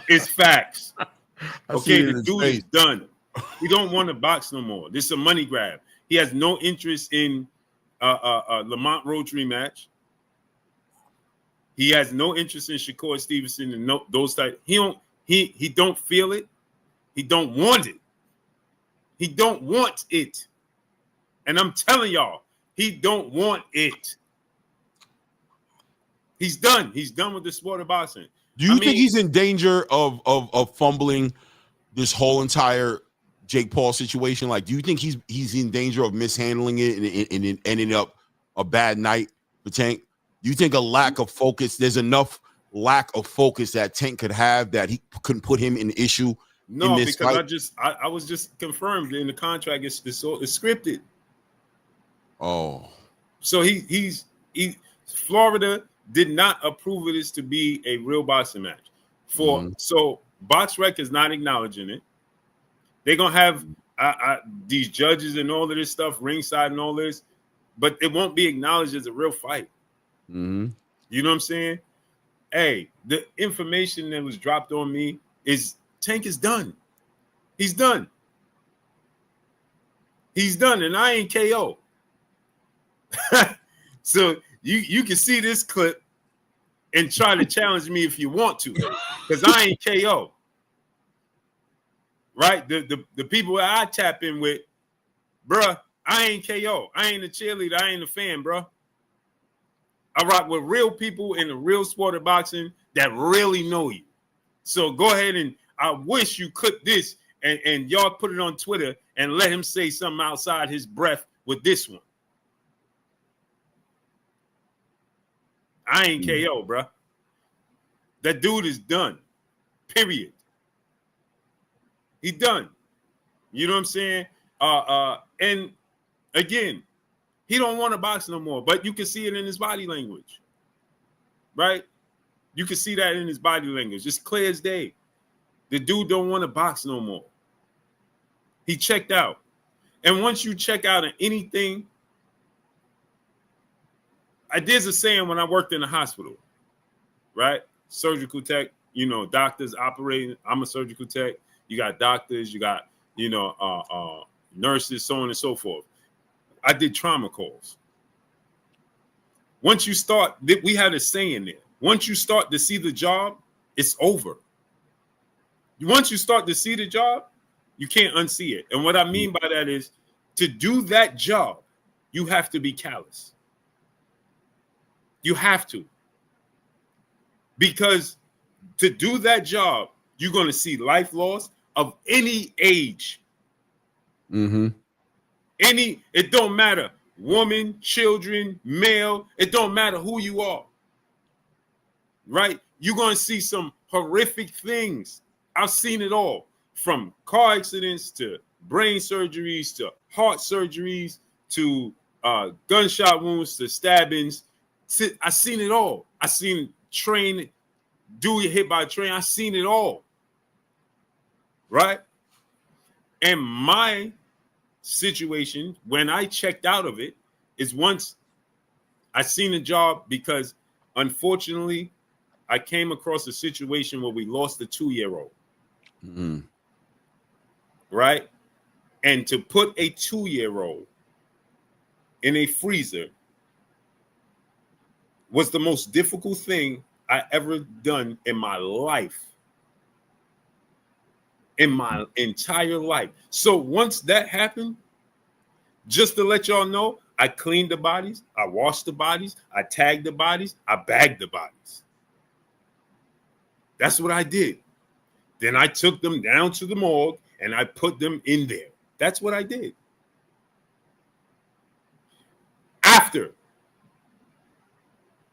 It's facts. Okay, the dude is done. He don't want to box no more. This is a money grab. He has no interest in Lamont Roach rematch. He has no interest in Shakur Stevenson and those type. He don't feel it. He don't want it. He don't want it. And I'm telling y'all, he don't want it. He's done. He's done with the sport of boxing. Do you think he's in danger of fumbling this whole entire Jake Paul situation? Like, do you think he's in danger of mishandling it and it ending up a bad night for Tank? Do you think a lack of focus, there's enough lack of focus that Tank could have that he couldn't put him in issue? No, in this because fight? I was just confirmed in the contract. It's scripted. Oh, so he Florida did not approve of this to be a real boxing match. So BoxRec is not acknowledging it. They're gonna have these judges and all of this stuff ringside and all this, but it won't be acknowledged as a real fight. Mm-hmm. You know what I'm saying? Hey, the information that was dropped on me is Tank is done. He's done. He's done, and I ain't KO. So you can see this clip and try to challenge me if you want to, because I ain't KO. Right? The people that I tap in with, bruh, I ain't KO. I ain't a cheerleader. I ain't a fan, bruh. I rock with real people in the real sport of boxing that really know you. So go ahead, and I wish you clip this and y'all put it on Twitter and let him say something outside his breath with this one. I ain't KO, bro. That dude is done. Period. He done. You know what I'm saying? And again, he don't want to box no more, but you can see it in his body language. Right? You can see that in his body language. It's clear as day. The dude don't want to box no more. He checked out. And once you check out of anything, there's a saying when I worked in the hospital, right? Surgical tech, doctors operating. I'm a surgical tech. You got doctors, you got, nurses, so on and so forth. I did trauma calls. Once you start, we had a saying there. Once you start to see the job, it's over. Once you start to see the job, you can't unsee it. And what I mean by that is, to do that job, you have to be callous. You have to. Because to do that job, you're going to see life loss of any age. Mm-hmm. It don't matter. Woman, children, male, it don't matter who you are. Right? You're going to see some horrific things. I've seen it all. from car accidents to brain surgeries to heart surgeries to gunshot wounds to stabbings. I seen it all. I seen train do get hit by a train. I seen it all. Right? And my situation when I checked out of it is once I seen a job because unfortunately I came across a situation where we lost a 2-year-old. Mm-hmm. Right? And to put a 2-year-old in a freezer was the most difficult thing I ever done in my life. In my entire life. So once that happened, just to let y'all know, I cleaned the bodies, I washed the bodies, I tagged the bodies, I bagged the bodies. That's what I did. Then I took them down to the morgue and I put them in there. That's what I did.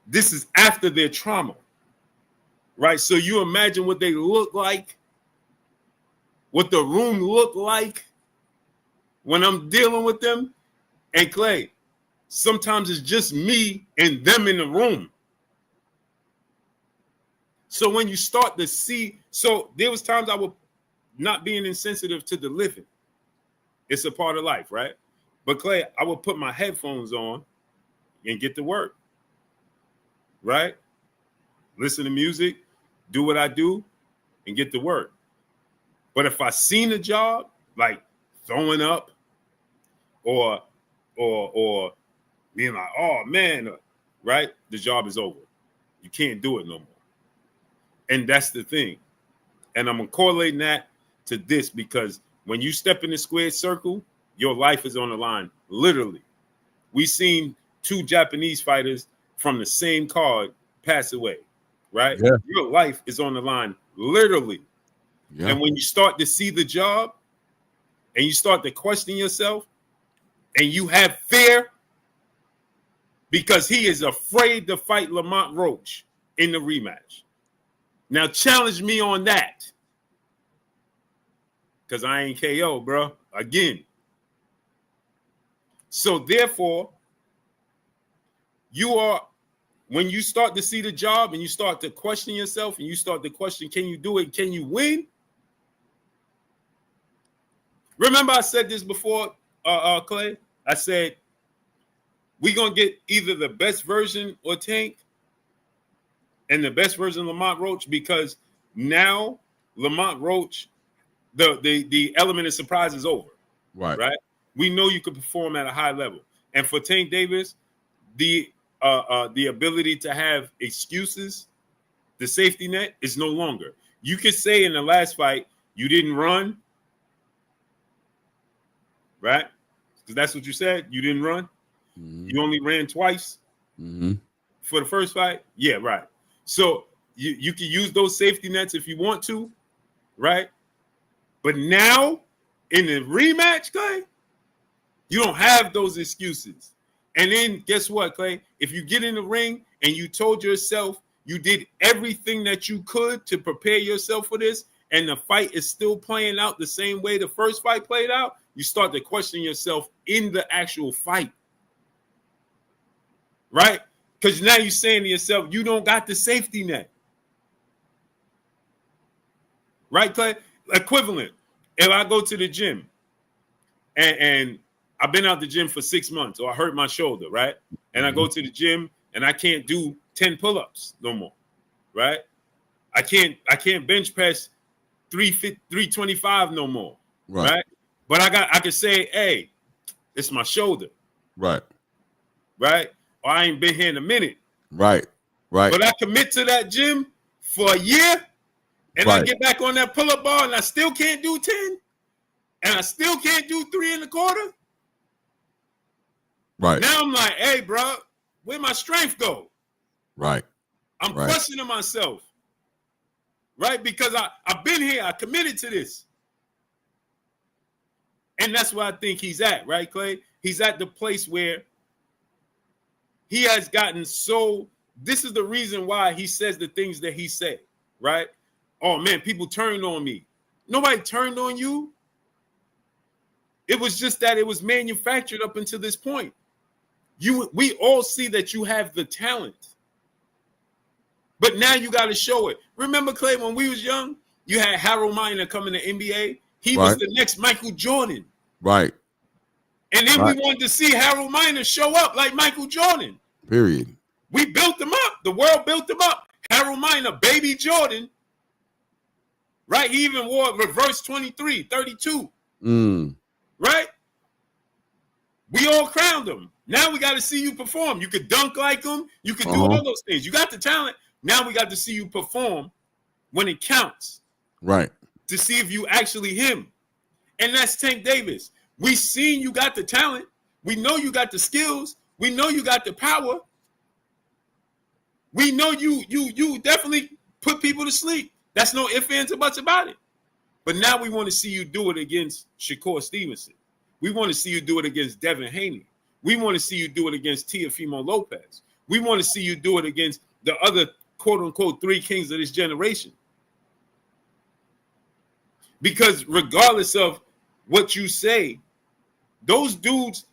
This is after their trauma, right? So you imagine what they look like, what the room looked like when I'm dealing with them. And Clay, sometimes it's just me and them in the room. So when you start to see, so there was times I would not being insensitive to the living. It's a part of life, right? But Clay, I would put my headphones on and get to work, right? Listen to music, do what I do, and get to work. But if I seen a job like throwing up or being like, oh man, right? The job is over. You can't do it no more. And that's the thing. And I'm correlating that to this because when you step in the squared circle, your life is on the line. Literally. We seen 2 Japanese fighters from the same card pass away, right? Yeah. Your life is on the line, literally. Yeah. And when you start to see the job and you start to question yourself and you have fear because he is afraid to fight Lamont Roach in the rematch. Now challenge me on that because I ain't KO, bro. Again. So therefore, you are, when you start to see the job and you start to question yourself and you start to question, can you do it? Can you win? Remember I said this before, Clay? I said, we're going to get either the best version of Tank and the best version of Lamont Roach because now Lamont Roach, the element of surprise is over. Right? We know you can perform at a high level. And for Tank Davis, the ability to have excuses, the safety net is no longer. You could say in the last fight, you didn't run, right? Because that's what you said. You didn't run. Mm-hmm. You only ran twice for the first fight. Yeah, right. So you can use those safety nets if you want to, right? But now in the rematch, Clay, you don't have those excuses. And then guess what, Clay? If you get in the ring and you told yourself you did everything that you could to prepare yourself for this, and the fight is still playing out the same way the first fight played out, you start to question yourself in the actual fight. Right? Because now you're saying to yourself, you don't got the safety net. Right, Clay? Equivalent. If I go to the gym and I've been out the gym for 6 months or I hurt my shoulder, right? And I go to the gym and I can't do 10 pull-ups no more, right? I can't bench press 325 no more, right? But I can say, hey, it's my shoulder. Right. Or I ain't been here in a minute. Right. But I commit to that gym for a year and I get back on that pull-up bar and I still can't do 10 and I still can't do 3 1/4. Right. Now I'm like, hey, bro, where my strength go? Right. I'm questioning myself. Right? Because I've been here. I committed to this. And that's where I think he's at, right, Clay? He's at the place where he has gotten so, this is the reason why he says the things that he said, right? Oh, man, people turned on me. Nobody turned on you. It was just that it was manufactured up until this point. We all see that you have the talent. But now you got to show it. Remember, Clay, when we was young, you had Harold Miner coming to NBA. He was the next Michael Jordan. Right. And then we wanted to see Harold Miner show up like Michael Jordan. Period. We built him up. The world built him up. Harold Miner, baby Jordan. Right? He even wore reverse 23, 32. Right? We all crowned him. Now we got to see you perform. You could dunk like him. You could do all those things. You got the talent. Now we got to see you perform when it counts. Right. To see if you actually him. And that's Tank Davis. We seen you got the talent. We know you got the skills. We know you got the power. We know you definitely put people to sleep. That's no ifs, ands, or buts about it. But now we want to see you do it against Shakur Stevenson. We want to see you do it against Devin Haney. We want to see you do it against Teofimo Lopez. We want to see you do it against the other quote-unquote three kings of this generation. Because regardless of what you say, those dudes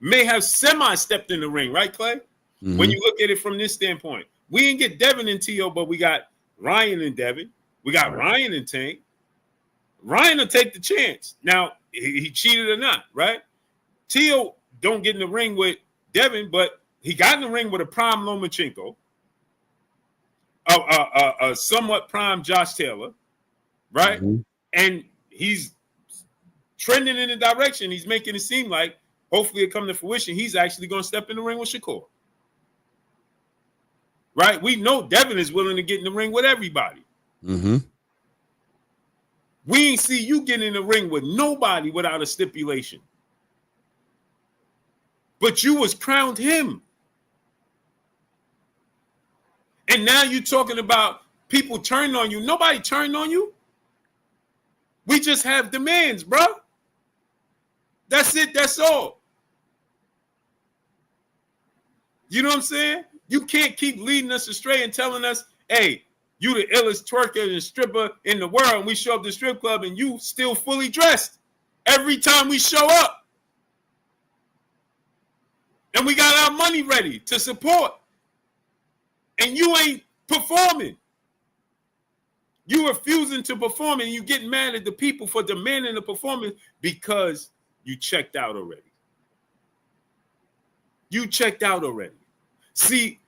may have semi-stepped in the ring, right, Clay? Mm-hmm. When you look at it from this standpoint. We didn't get Devin and T.O., but we got Ryan and Devin. We got Ryan and Tank. Ryan will take the chance. Now, he cheated or not, right? T.O. don't get in the ring with Devin, but he got in the ring with a prime Lomachenko, a somewhat prime Josh Taylor, right? Mm-hmm. And he's trending in the direction. He's making it seem like, hopefully it come to fruition, he's actually going to step in the ring with Shakur. Right? We know Devin is willing to get in the ring with everybody. Mm-hmm. We ain't see you get in the ring with nobody without a stipulation. But you was crowned him. And now you're talking about people turning on you. Nobody turned on you. We just have demands, bro. That's it. That's all. You know what I'm saying? You can't keep leading us astray and telling us, hey, you the illest twerker and stripper in the world, and we show up to the strip club and you still fully dressed every time we show up. And we got our money ready to support. And you ain't performing. You refusing to perform, and you getting mad at the people for demanding the performance because you checked out already. You checked out already. See,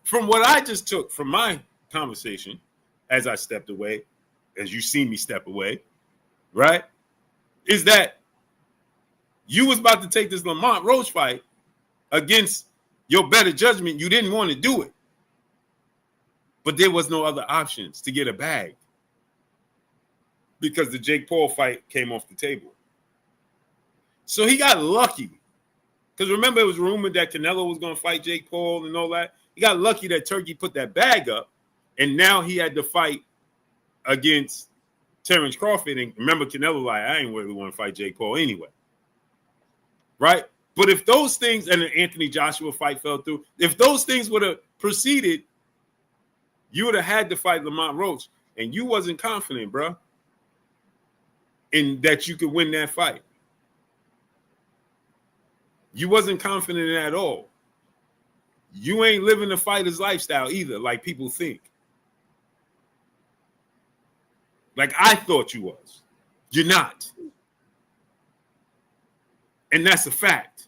from what I just took from my conversation as I stepped away, as you see me step away, right, is that you was about to take this Lamont Roach fight against your better judgment. You didn't want to do it. But there was no other options to get a bag because the Jake Paul fight came off the table. So he got lucky. Because remember, it was rumored that Canelo was going to fight Jake Paul and all that. He got lucky that Turkey put that bag up, and now he had to fight against Terrence Crawford. And remember, Canelo like, I ain't really want to fight Jake Paul anyway. Right? But if those things, and the Anthony Joshua fight fell through, if those things would have proceeded, you would have had to fight Lamont Roach, and you wasn't confident, bro, in that you could win that fight. You wasn't confident at all. You ain't living the fighter's lifestyle either, like people think. Like I thought you was. You're not. And that's a fact.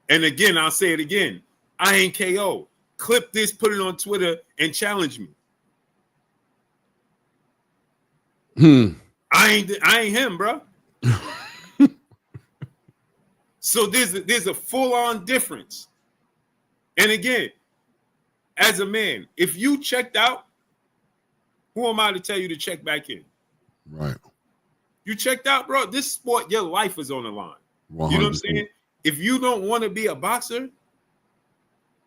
And again, I'll say it again. I ain't KO. Clip this, put it on Twitter, and challenge me. I ain't him, bro. So there's a full-on difference. And again, as a man, if you checked out, who am I to tell you to check back in? Right. You checked out, bro. This sport, your life is on the line. 100%. You know what I'm saying? If you don't want to be a boxer,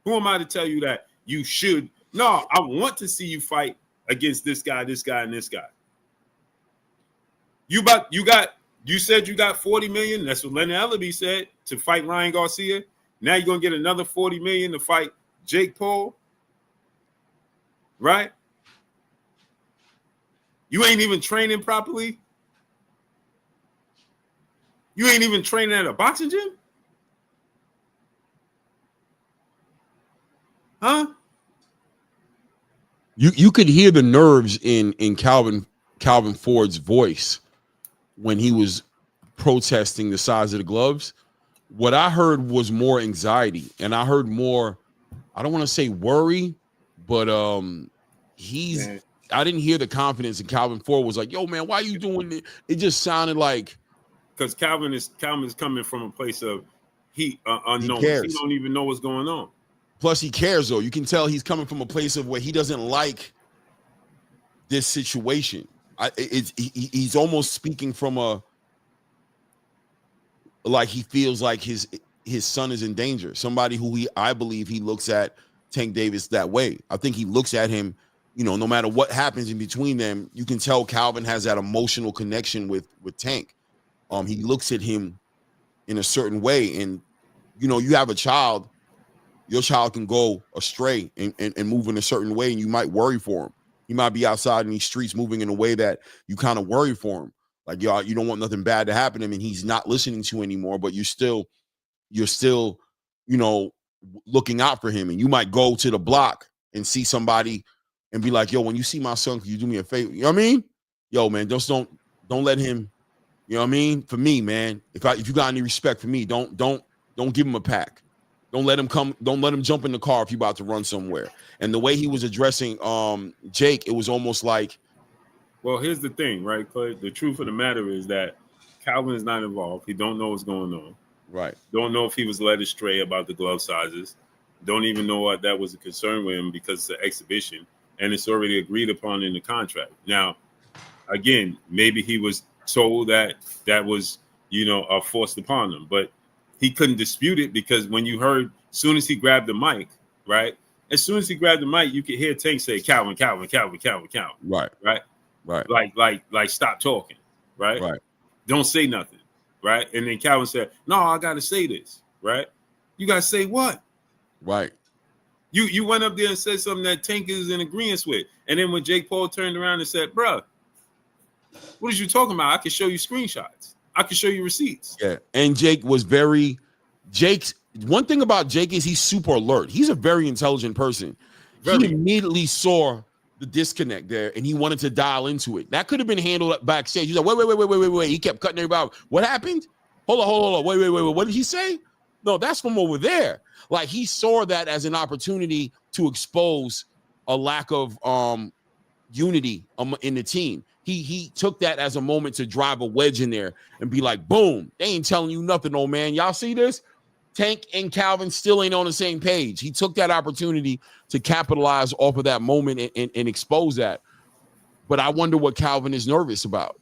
who am I to tell you that you should? No, I want to see you fight against this guy, and this guy. You said you got 40 million. That's what Lennon Ellaby said to fight Ryan Garcia. Now you're gonna get another 40 million to fight Jake Paul, right? You ain't even training properly. You ain't even training at a boxing gym? Huh? You could hear the nerves in Calvin Ford's voice when he was protesting the size of the gloves. What I heard was more anxiety, and I heard more, I don't want to say worry, but I didn't hear the confidence, and Calvin Ford was like, yo, man, why are you doing it? It just sounded like, because Calvin is coming from a place of unknown. He don't even know what's going on. Plus, he cares, though. You can tell he's coming from a place of where he doesn't like this situation. He's almost speaking from like he feels like his son is in danger. Somebody who I believe he looks at Tank Davis that way. I think he looks at him, no matter what happens in between them, you can tell Calvin has that emotional connection with Tank. He looks at him in a certain way, and you have a child. Your child can go astray and move in a certain way, and you might worry for him. He might be outside in these streets moving in a way that you kind of worry for him. Like, y'all, you don't want nothing bad to happen to him, and he's not listening to you anymore, but you're still, looking out for him. And you might go to the block and see somebody and be like, yo, when you see my son, can you do me a favor? You know what I mean? Yo, man, just don't let him, you know what I mean? For me, man, if you got any respect for me, don't give him a pack. Don't let him come. Don't let him jump in the car if you're about to run somewhere. And the way he was addressing Jake, it was almost like. Well, here's the thing, right, Clay? The truth of the matter is that Calvin is not involved. He don't know what's going on. Right. Don't know if he was led astray about the glove sizes. Don't even know what that was a concern with him because it's an exhibition and it's already agreed upon in the contract. Now, again, maybe he was told that was, forced upon him, but he couldn't dispute it because when you heard, as soon as he grabbed the mic, right? As soon as he grabbed the mic, you could hear Tank say, Calvin. Right. Right. Right. Like, stop talking. Right. Right. Don't say nothing. Right. And then Calvin said, no, I got to say this. Right. You got to say what? Right. You went up there and said something that Tank is in agreement with. And then when Jake Paul turned around and said, bruh, what are you talking about? I can show you screenshots. I can show you receipts. Yeah. And Jake's one thing about Jake is he's super alert. He's a very intelligent person. He immediately saw the disconnect there and he wanted to dial into it. That could have been handled backstage. He's like, wait. He kept cutting everybody out. What happened? Hold on. Wait. What did he say? No, that's from over there. Like, he saw that as an opportunity to expose a lack of unity in the team. He took that as a moment to drive a wedge in there and be like, boom, they ain't telling you nothing, old man. Y'all see this? Tank and Calvin still ain't on the same page. He took that opportunity to capitalize off of that moment and expose that. But I wonder what Calvin is nervous about.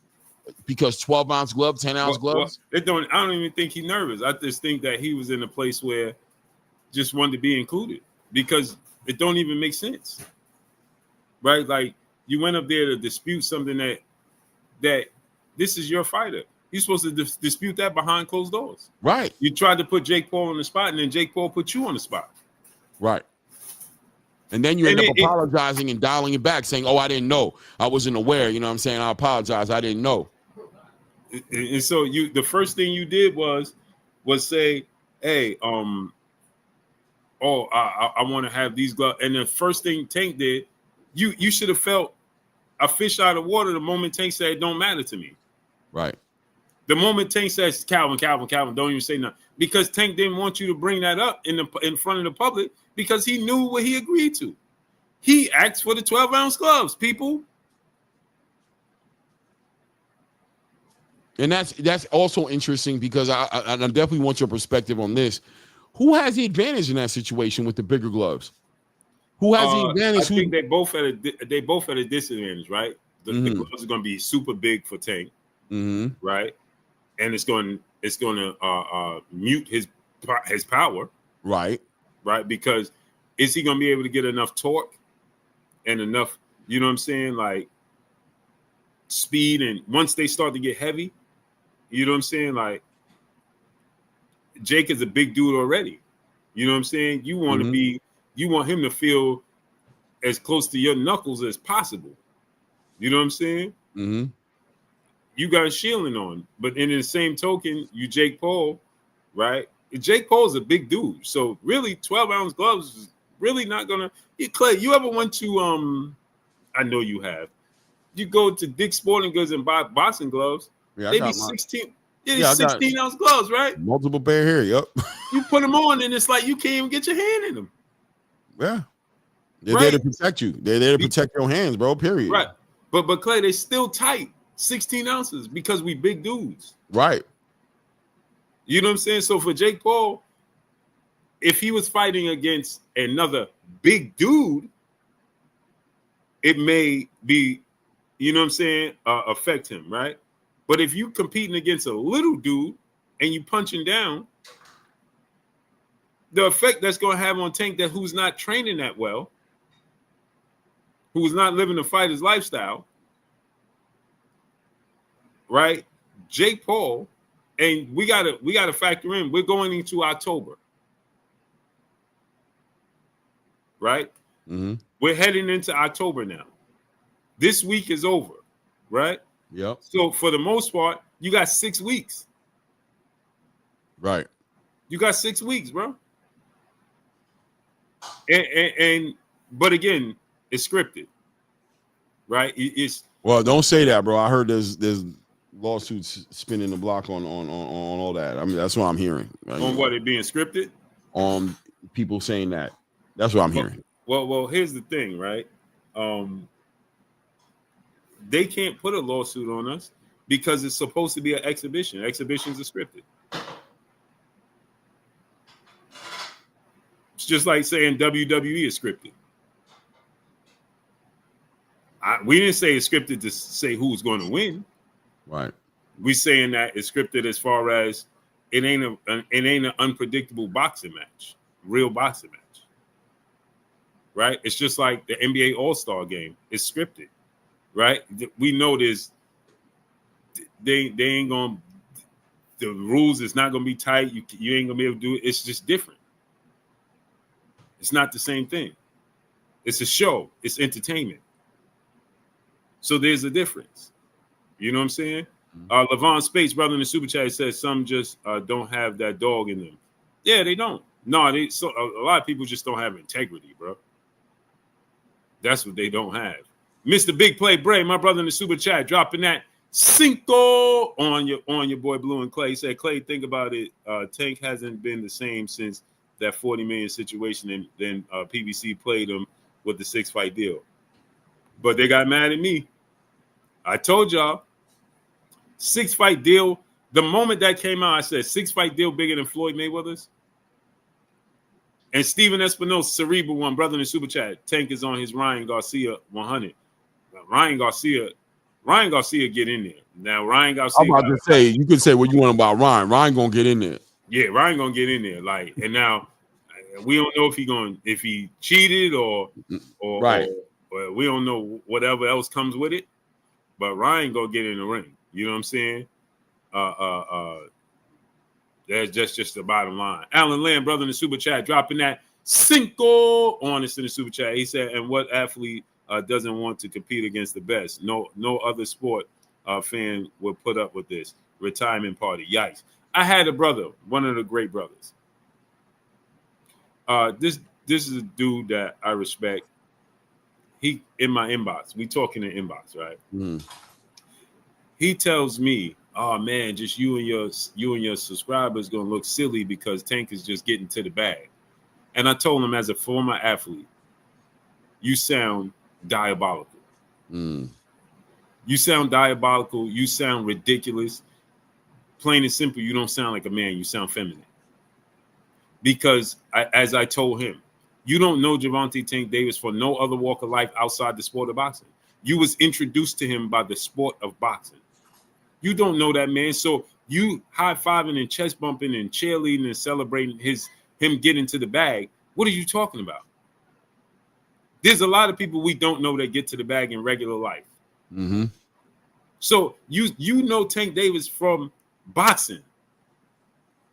Because 12-ounce gloves, 10-ounce gloves? I don't even think he's nervous. I just think that he was in a place where just wanted to be included because it don't even make sense. Right? Like, you went up there to dispute something that this is your fighter. You're supposed to dispute that behind closed doors. Right. You tried to put Jake Paul on the spot, and then Jake Paul put you on the spot. Right. And then you end up apologizing and dialing it back, saying, oh, I didn't know. I wasn't aware. You know what I'm saying? I apologize. I didn't know. And so the first thing you did was say, hey, I want to have these gloves. And the first thing Tank did, you should have felt a fish out of water the moment Tank said, it don't matter to me. Right. The moment Tank says, Calvin, don't even say nothing. Because Tank didn't want you to bring that up in front of the public because he knew what he agreed to. He asked for the 12-ounce gloves, people. And that's also interesting because I definitely want your perspective on this. Who has the advantage in that situation with the bigger gloves? Who has the advantage? I think they both at a disadvantage, right? The gloves are going to be super big for Tank, right? And it's going to mute his power, right? Because is he going to be able to get enough torque and enough, you know what I'm saying, like speed? And once they start to get heavy, you know what I'm saying, like Jake is a big dude already. You know what I'm saying? You want him to feel as close to your knuckles as possible. You know what I'm saying? Mm-hmm. You got shielding on. But in the same token, you Jake Paul, right? Jake Paul's a big dude. So really 12-ounce gloves is really not gonna. Clay, you ever went to I know you have. You go to Dick's Sporting Goods and buy boxing gloves. Yeah, They be 16. Yeah, I got 16-ounce gloves, right? multiple pair here. Yep. You put them on, and it's like you can't even get your hand in them. Yeah. They're Right? there to protect you. They're there to protect your hands, bro. Period. Right. But Clay, they still tight, 16 ounces because we big dudes. Right. You know what I'm saying? So for Jake Paul, if he was fighting against another big dude, it may be, you know what I'm saying, affect him, right? But if you competing against a little dude and you punching down, the effect that's going to have on Tank that who's not training that well, who's not living the fighter's lifestyle, right? Jake Paul, and we gotta factor in, we're going into October, right? Mm-hmm. We're heading into October now. This week is over, right? Yep. So for the most part, you got 6 weeks. Right. You got 6 weeks, bro. And but again, it's scripted, right? It's well, don't say that, bro. I heard there's lawsuits spinning the block on all that. I mean, that's what I'm hearing. On what, it being scripted? People saying that. That's what I'm hearing. Well, here's the thing, right? They can't put a lawsuit on us because it's supposed to be an exhibition. Exhibitions are scripted. It's just like saying WWE is scripted. We didn't say it's scripted to say who's going to win. Right. We saying that it's scripted as far as it ain't an unpredictable boxing match, real boxing match. Right? It's just like the NBA All-Star game. It's scripted, right? We know this. They ain't gonna. The rules is not gonna be tight. You ain't gonna be able to do it. It's just different. It's not the same thing. It's a show. It's entertainment. So there's a difference. You know what I'm saying? Levon Space, brother in the super chat, says some just don't have that dog in them. Yeah, they don't. No, a lot of people just don't have integrity, bro. That's what they don't have. Mr. Big Play Bray, my brother in the super chat, dropping that cinco on your boy Blue and Clay. He said, Clay, think about it. Tank hasn't been the same since that 40 million situation, and then PBC played him with the 6-fight deal. But they got mad at me. I told y'all, 6-fight deal. The moment that came out, I said 6-fight deal bigger than Floyd Mayweather's. And Steven Espinosa, Cerebral One, brother in the super chat. Tank is on his Ryan Garcia 100. Ryan Garcia get in there. Now Ryan Garcia. I'm about to say, you can say what you want about Ryan. Ryan gonna get in there. Yeah, Ryan gonna get in there. Like, and now we don't know if he cheated or right. Or we don't know whatever else comes with it. But Ryan gonna get in the ring. You know what I'm saying? That's just the bottom line. Alan Lamb, brother in the super chat, dropping that cinco on us in the super chat. He said, and what athlete doesn't want to compete against the best? No other sport fan would put up with this. Retirement party. Yikes. I had a brother, one of the great brothers. This is a dude that I respect. He in my inbox. We talking in inbox, right? Mm. He tells me, "Oh man, just you and your subscribers gonna look silly because Tank is just getting to the bag." And I told him, as a former athlete, you sound diabolical. Mm. You sound diabolical. You sound ridiculous. Plain and simple, you don't sound like a man. You sound feminine. Because as I told him, you don't know Gervonta Tank Davis for no other walk of life outside the sport of boxing. You was introduced to him by the sport of boxing. You don't know that man. So you high-fiving and chest bumping and cheerleading and celebrating him getting to the bag. What are you talking about? There's a lot of people we don't know that get to the bag in regular life. Mm-hmm. So you know Tank Davis from boxing.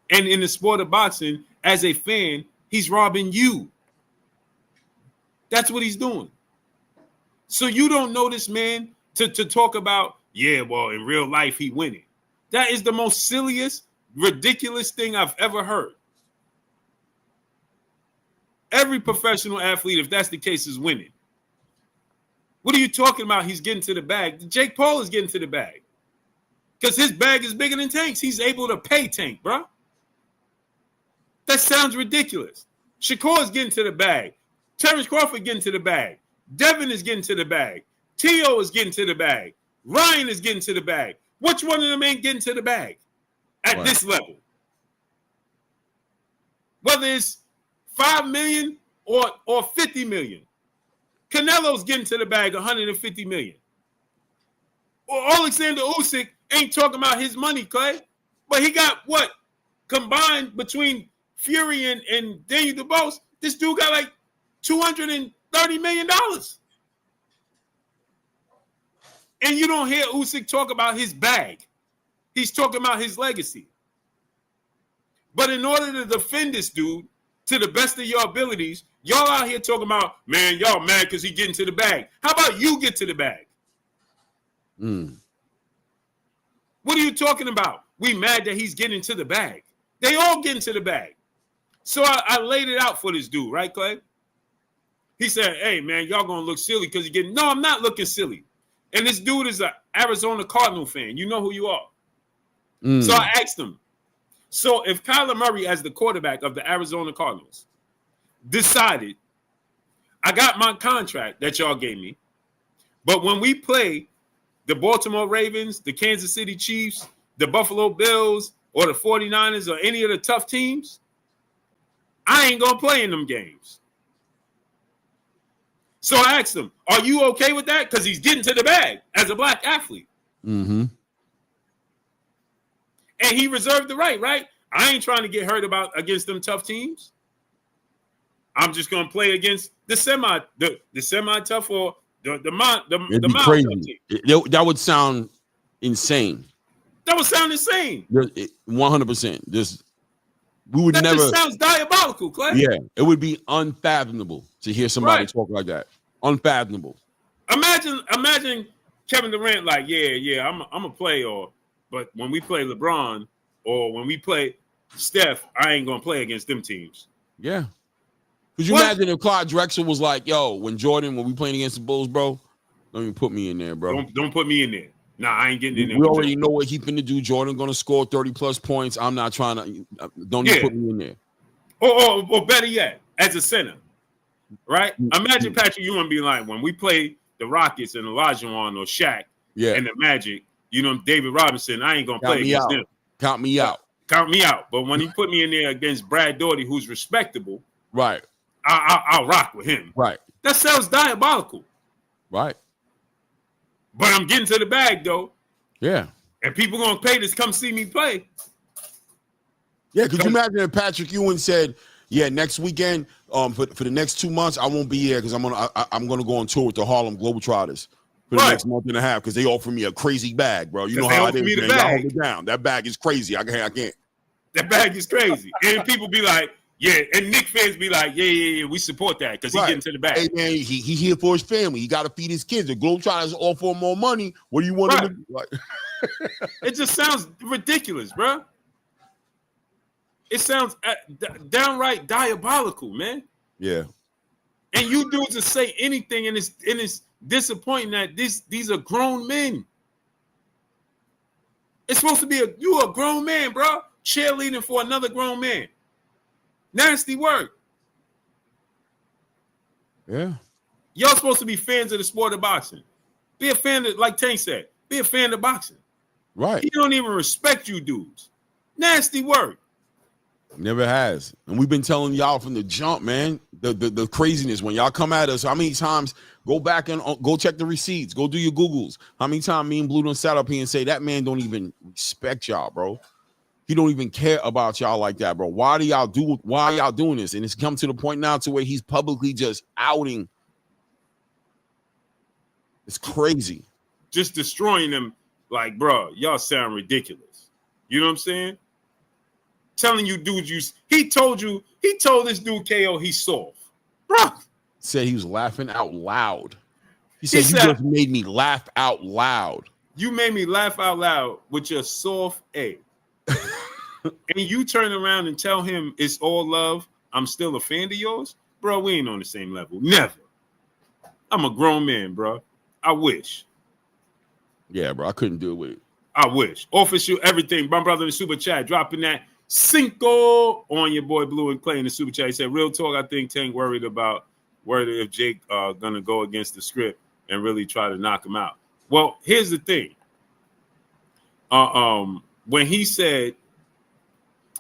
And in the sport of boxing, as a fan, he's robbing you. That's what he's doing. So you don't know this man to talk about, yeah, well, in real life, he winning. That is the most silliest, ridiculous thing I've ever heard. Every professional athlete, if that's the case, is winning. What are you talking about? He's getting to the bag. Jake Paul is getting to the bag. Because his bag is bigger than Tank's. He's able to pay Tank, bro. That sounds ridiculous. Shakur is getting to the bag. Terrence Crawford getting to the bag. Devin is getting to the bag. T.O. is getting to the bag. Ryan is getting to the bag. Which one of them ain't getting to the bag at this level? Whether it's 5 million or 50 million. Canelo's getting to the bag 150 million. Or Alexander Usyk ain't talking about his money, Clay. But he got what? Combined between Fury and Daniel DeBose, this dude got like $230 million. And you don't hear Usyk talk about his bag. He's talking about his legacy. But in order to defend this dude to the best of your abilities, y'all out here talking about, man, y'all mad because he getting to the bag. How about you get to the bag? What are you talking about? We mad that he's getting to the bag. They all getting to the bag. So I laid it out for this dude, right, Clay? He said, hey, man, y'all going to look silly because you're getting... No, I'm not looking silly. And this dude is an Arizona Cardinal fan. You know who you are. So I asked him, so if Kyler Murray, as the quarterback of the Arizona Cardinals, decided, I got my contract that y'all gave me, but when we play the Baltimore Ravens, the Kansas City Chiefs, the Buffalo Bills, or the 49ers, or any of the tough teams, I ain't going to play in them games. So I asked him, are you okay with that? Because he's getting to the bag as a black athlete. And he reserved the right? I ain't trying to get hurt against them tough teams. I'm just going to play against the semi-tough or the crazy. That would sound insane. That would sound insane. 100%. We would that never. Just sounds diabolical, Clay. Yeah, it would be unfathomable to hear somebody talk like that. Unfathomable. Imagine Kevin Durant like, yeah, I'm a play, but when we play LeBron or when we play Steph, I ain't gonna play against them teams. Yeah. Could you imagine if Clyde Drexler was like, yo, when we playing against the Bulls, bro, don't even put me in there, bro. Don't put me in there. Nah, I ain't getting in there. We already know what he's finna do. Jordan gonna score 30+ points. I'm not trying to. Don't even put me in there. Or better yet, as a center, right? Imagine Patrick Ewing being like, when we play the Rockets and Olajuwon or Shaq and the Magic, David Robinson, I ain't gonna play against them. Count me out. Count me out. But when he put me in there against Brad Daugherty, who's respectable, right? I'll rock with him. Right. That sounds diabolical. Right. But I'm getting to the bag, though. Yeah. And people going to pay to come see me play. Yeah, could you imagine if Patrick Ewing said, yeah, next weekend, for the next 2 months, I won't be here because I'm gonna go on tour with the Harlem Globetrotters for the next month and a half because they offer me a crazy bag, bro. You know how it is, man. Y'all hold it down. That bag is crazy. I can't. That bag is crazy. And people be like, yeah, and Knicks fans be like, yeah, we support that because he's getting to the bag. Hey, man, he here for his family. He got to feed his kids. The Globetrotters offer him more money. What do you want him to do? Like, it just sounds ridiculous, bro. It sounds downright diabolical, man. Yeah. And you dudes will say anything, and it's disappointing that these are grown men. It's supposed to be you a grown man, bro, cheerleading for another grown man. Nasty work. Yeah. Y'all supposed to be fans of the sport of boxing. Be a fan of, like Tank said, be a fan of boxing. Right. He don't even respect you dudes. Nasty work. Never has. And we've been telling y'all from the jump, man, the craziness. When y'all come at us, how many times, go back and go check the receipts, go do your Googles. How many times me and Blue done sat up here and say, that man don't even respect y'all, bro. He don't even care about y'all like that, bro. Why y'all doing this? And it's come to the point now to where he's publicly just outing. It's crazy. Just destroying them like, bro, y'all sound ridiculous. You know what I'm saying? Telling you dudes, he told this dude KO he's soft. Bro. Said he was laughing out loud. He said, you just made me laugh out loud. You made me laugh out loud with your soft A. And you turn around and tell him it's all love. I'm still a fan of yours. Bro, we ain't on the same level. Never. I'm a grown man, bro. I wish. Yeah, bro. I couldn't do it with it. I wish. Official everything. My brother in the super chat dropping that Cinco on your boy Blue and Clay in the super chat. He said, real talk, I think Tank worried if Jake gonna go against the script and really try to knock him out. Well, here's the thing. When he said,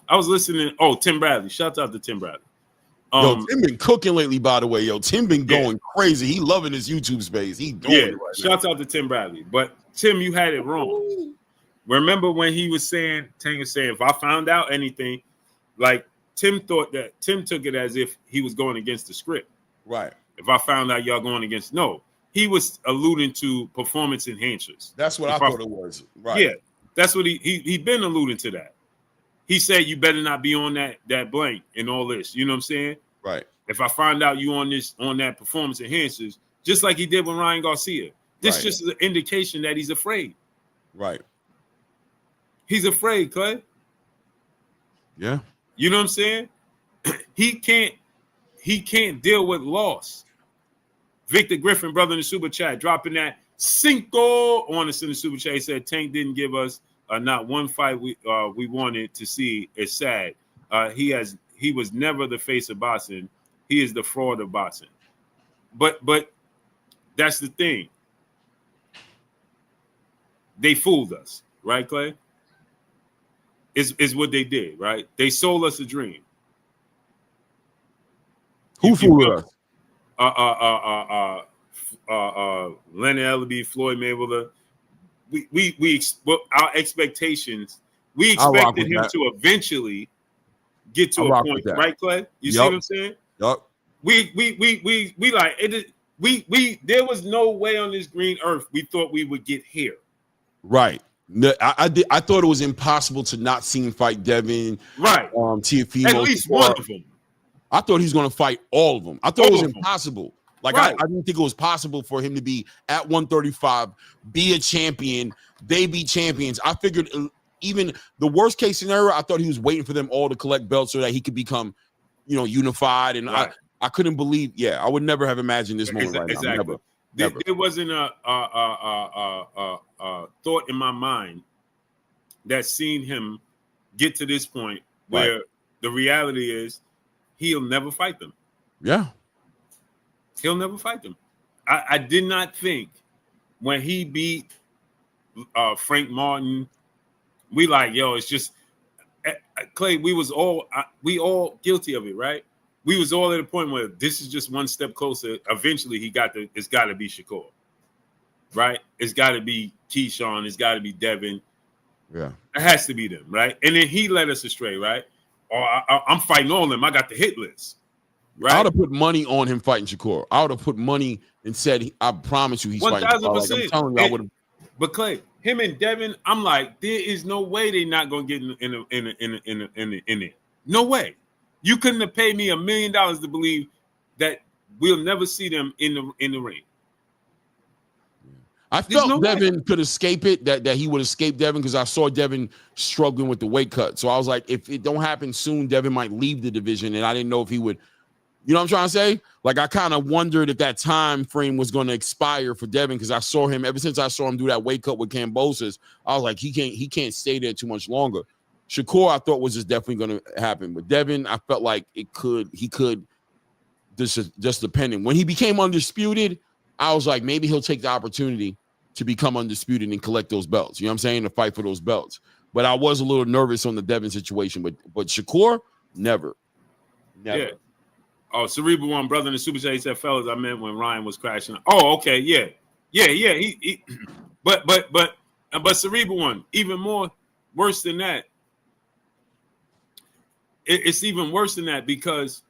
I was listening. Oh, Tim Bradley. Shout out to Tim Bradley. Tim been cooking lately, by the way. Yo, Tim been going crazy. He loving his YouTube space. He doing it right Shout out to Tim Bradley. But Tim, you had it wrong. Remember when he was saying, Tank was saying, if I found out anything, like Tim took it as if he was going against the script. Right. If I found out y'all going against, no, he was alluding to performance enhancers. That's what I thought it was. Right. Yeah, that's what he been alluding to that. He said you better not be on that blank and all this. You know what I'm saying? Right. If I find out you on that performance enhancers, just like he did with Ryan Garcia, this just is an indication that he's afraid. Right. He's afraid, Clay. Yeah. You know what I'm saying? He can't deal with loss. Victor Griffin, brother in the super chat, dropping that Cinco on us in the super chat. He said Tank didn't give us not one fight we wanted to see. It's sad. He was never the face of boxing. He is the fraud of boxing. But that's the thing. They fooled us, right, Clay? Is what they did, right? They sold us a dream. Who fooled us? Leonard Ellerbe, Floyd Mayweather. Our expectations. We expected him to eventually get to a point, right, Clay? You see what I'm saying? Yup. We like it. There was no way on this green earth we thought we would get here. Right. I thought it was impossible to not see him fight Devin. Right. Teofimo. At least one of them. I thought he was going to fight all of them. I thought it was impossible. Like, right. I didn't think it was possible for him to be at 135, be a champion, they be champions. I figured even the worst case scenario, I thought he was waiting for them all to collect belts so that he could become, unified. And right. I couldn't believe, I would never have imagined this moment right now. Never. There wasn't a thought in my mind that seen him get to this point where the reality is he'll never fight them. Yeah. He'll never fight them. I did not think when he beat Frank Martin, we like, it's just Clay, we all guilty of it, right? We was all at a point where this is just one step closer. Eventually, it's got to be Shakur, right? It's got to be Keyshawn. It's got to be Devin. Yeah, it has to be them, right? And then he led us astray, right? Or I'm fighting all of them. I got the hit list, right? I would have put money on him fighting Shakur. I would have put money and said, "I promise you, he's 1,000%." Like, I'm telling you, I would have. But Clay, him and Devin, I'm like, there is no way they're not gonna get in it. No way. You couldn't have paid me $1 million to believe that we'll never see them in the ring. I felt Devin could escape it, that he would escape Devin, because I saw Devin struggling with the weight cut. So I was like, if it don't happen soon, Devin might leave the division, and I didn't know if he would. You know what I'm trying to say? Like, I kind of wondered if that time frame was going to expire for Devin, because I saw him ever since I saw him do that weight cut with Kambosos. I was like, he can't stay there too much longer. Shakur, I thought was just definitely going to happen, but Devin, I felt like he could just depending. When he became undisputed, I was like, maybe he'll take the opportunity to become undisputed and collect those belts. You know what I'm saying? To fight for those belts. But I was a little nervous on the Devin situation. But Shakur, never. Yeah. Oh, Cerebral One, brother in the Super Chat, he said, fellas, I meant when Ryan was crashing. Oh, okay, yeah. He but Cerebral One, even more worse than that. It's even worse than that, because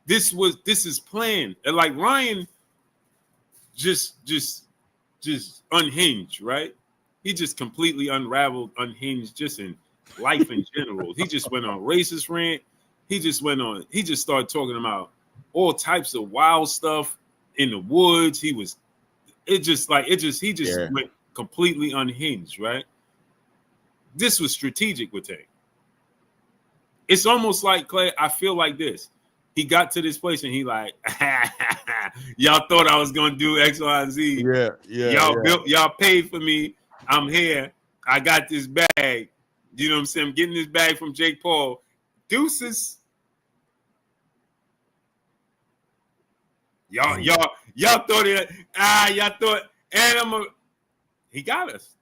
this is planned. And like Ryan just unhinged, right? He just completely unraveled, unhinged, just in life in general. He just went on racist rant. He just started talking about all types of wild stuff. in the woods. He just went completely unhinged, right? This was strategic with Tank. It's almost like, Clay, I feel like this. He got to this place and he like, y'all thought I was gonna do X, Y, and Z. Y'all paid for me. I'm here. I got this bag. You know what I'm saying? I'm getting this bag from Jake Paul. Deuces. Y'all thought it. Y'all thought, and he got us.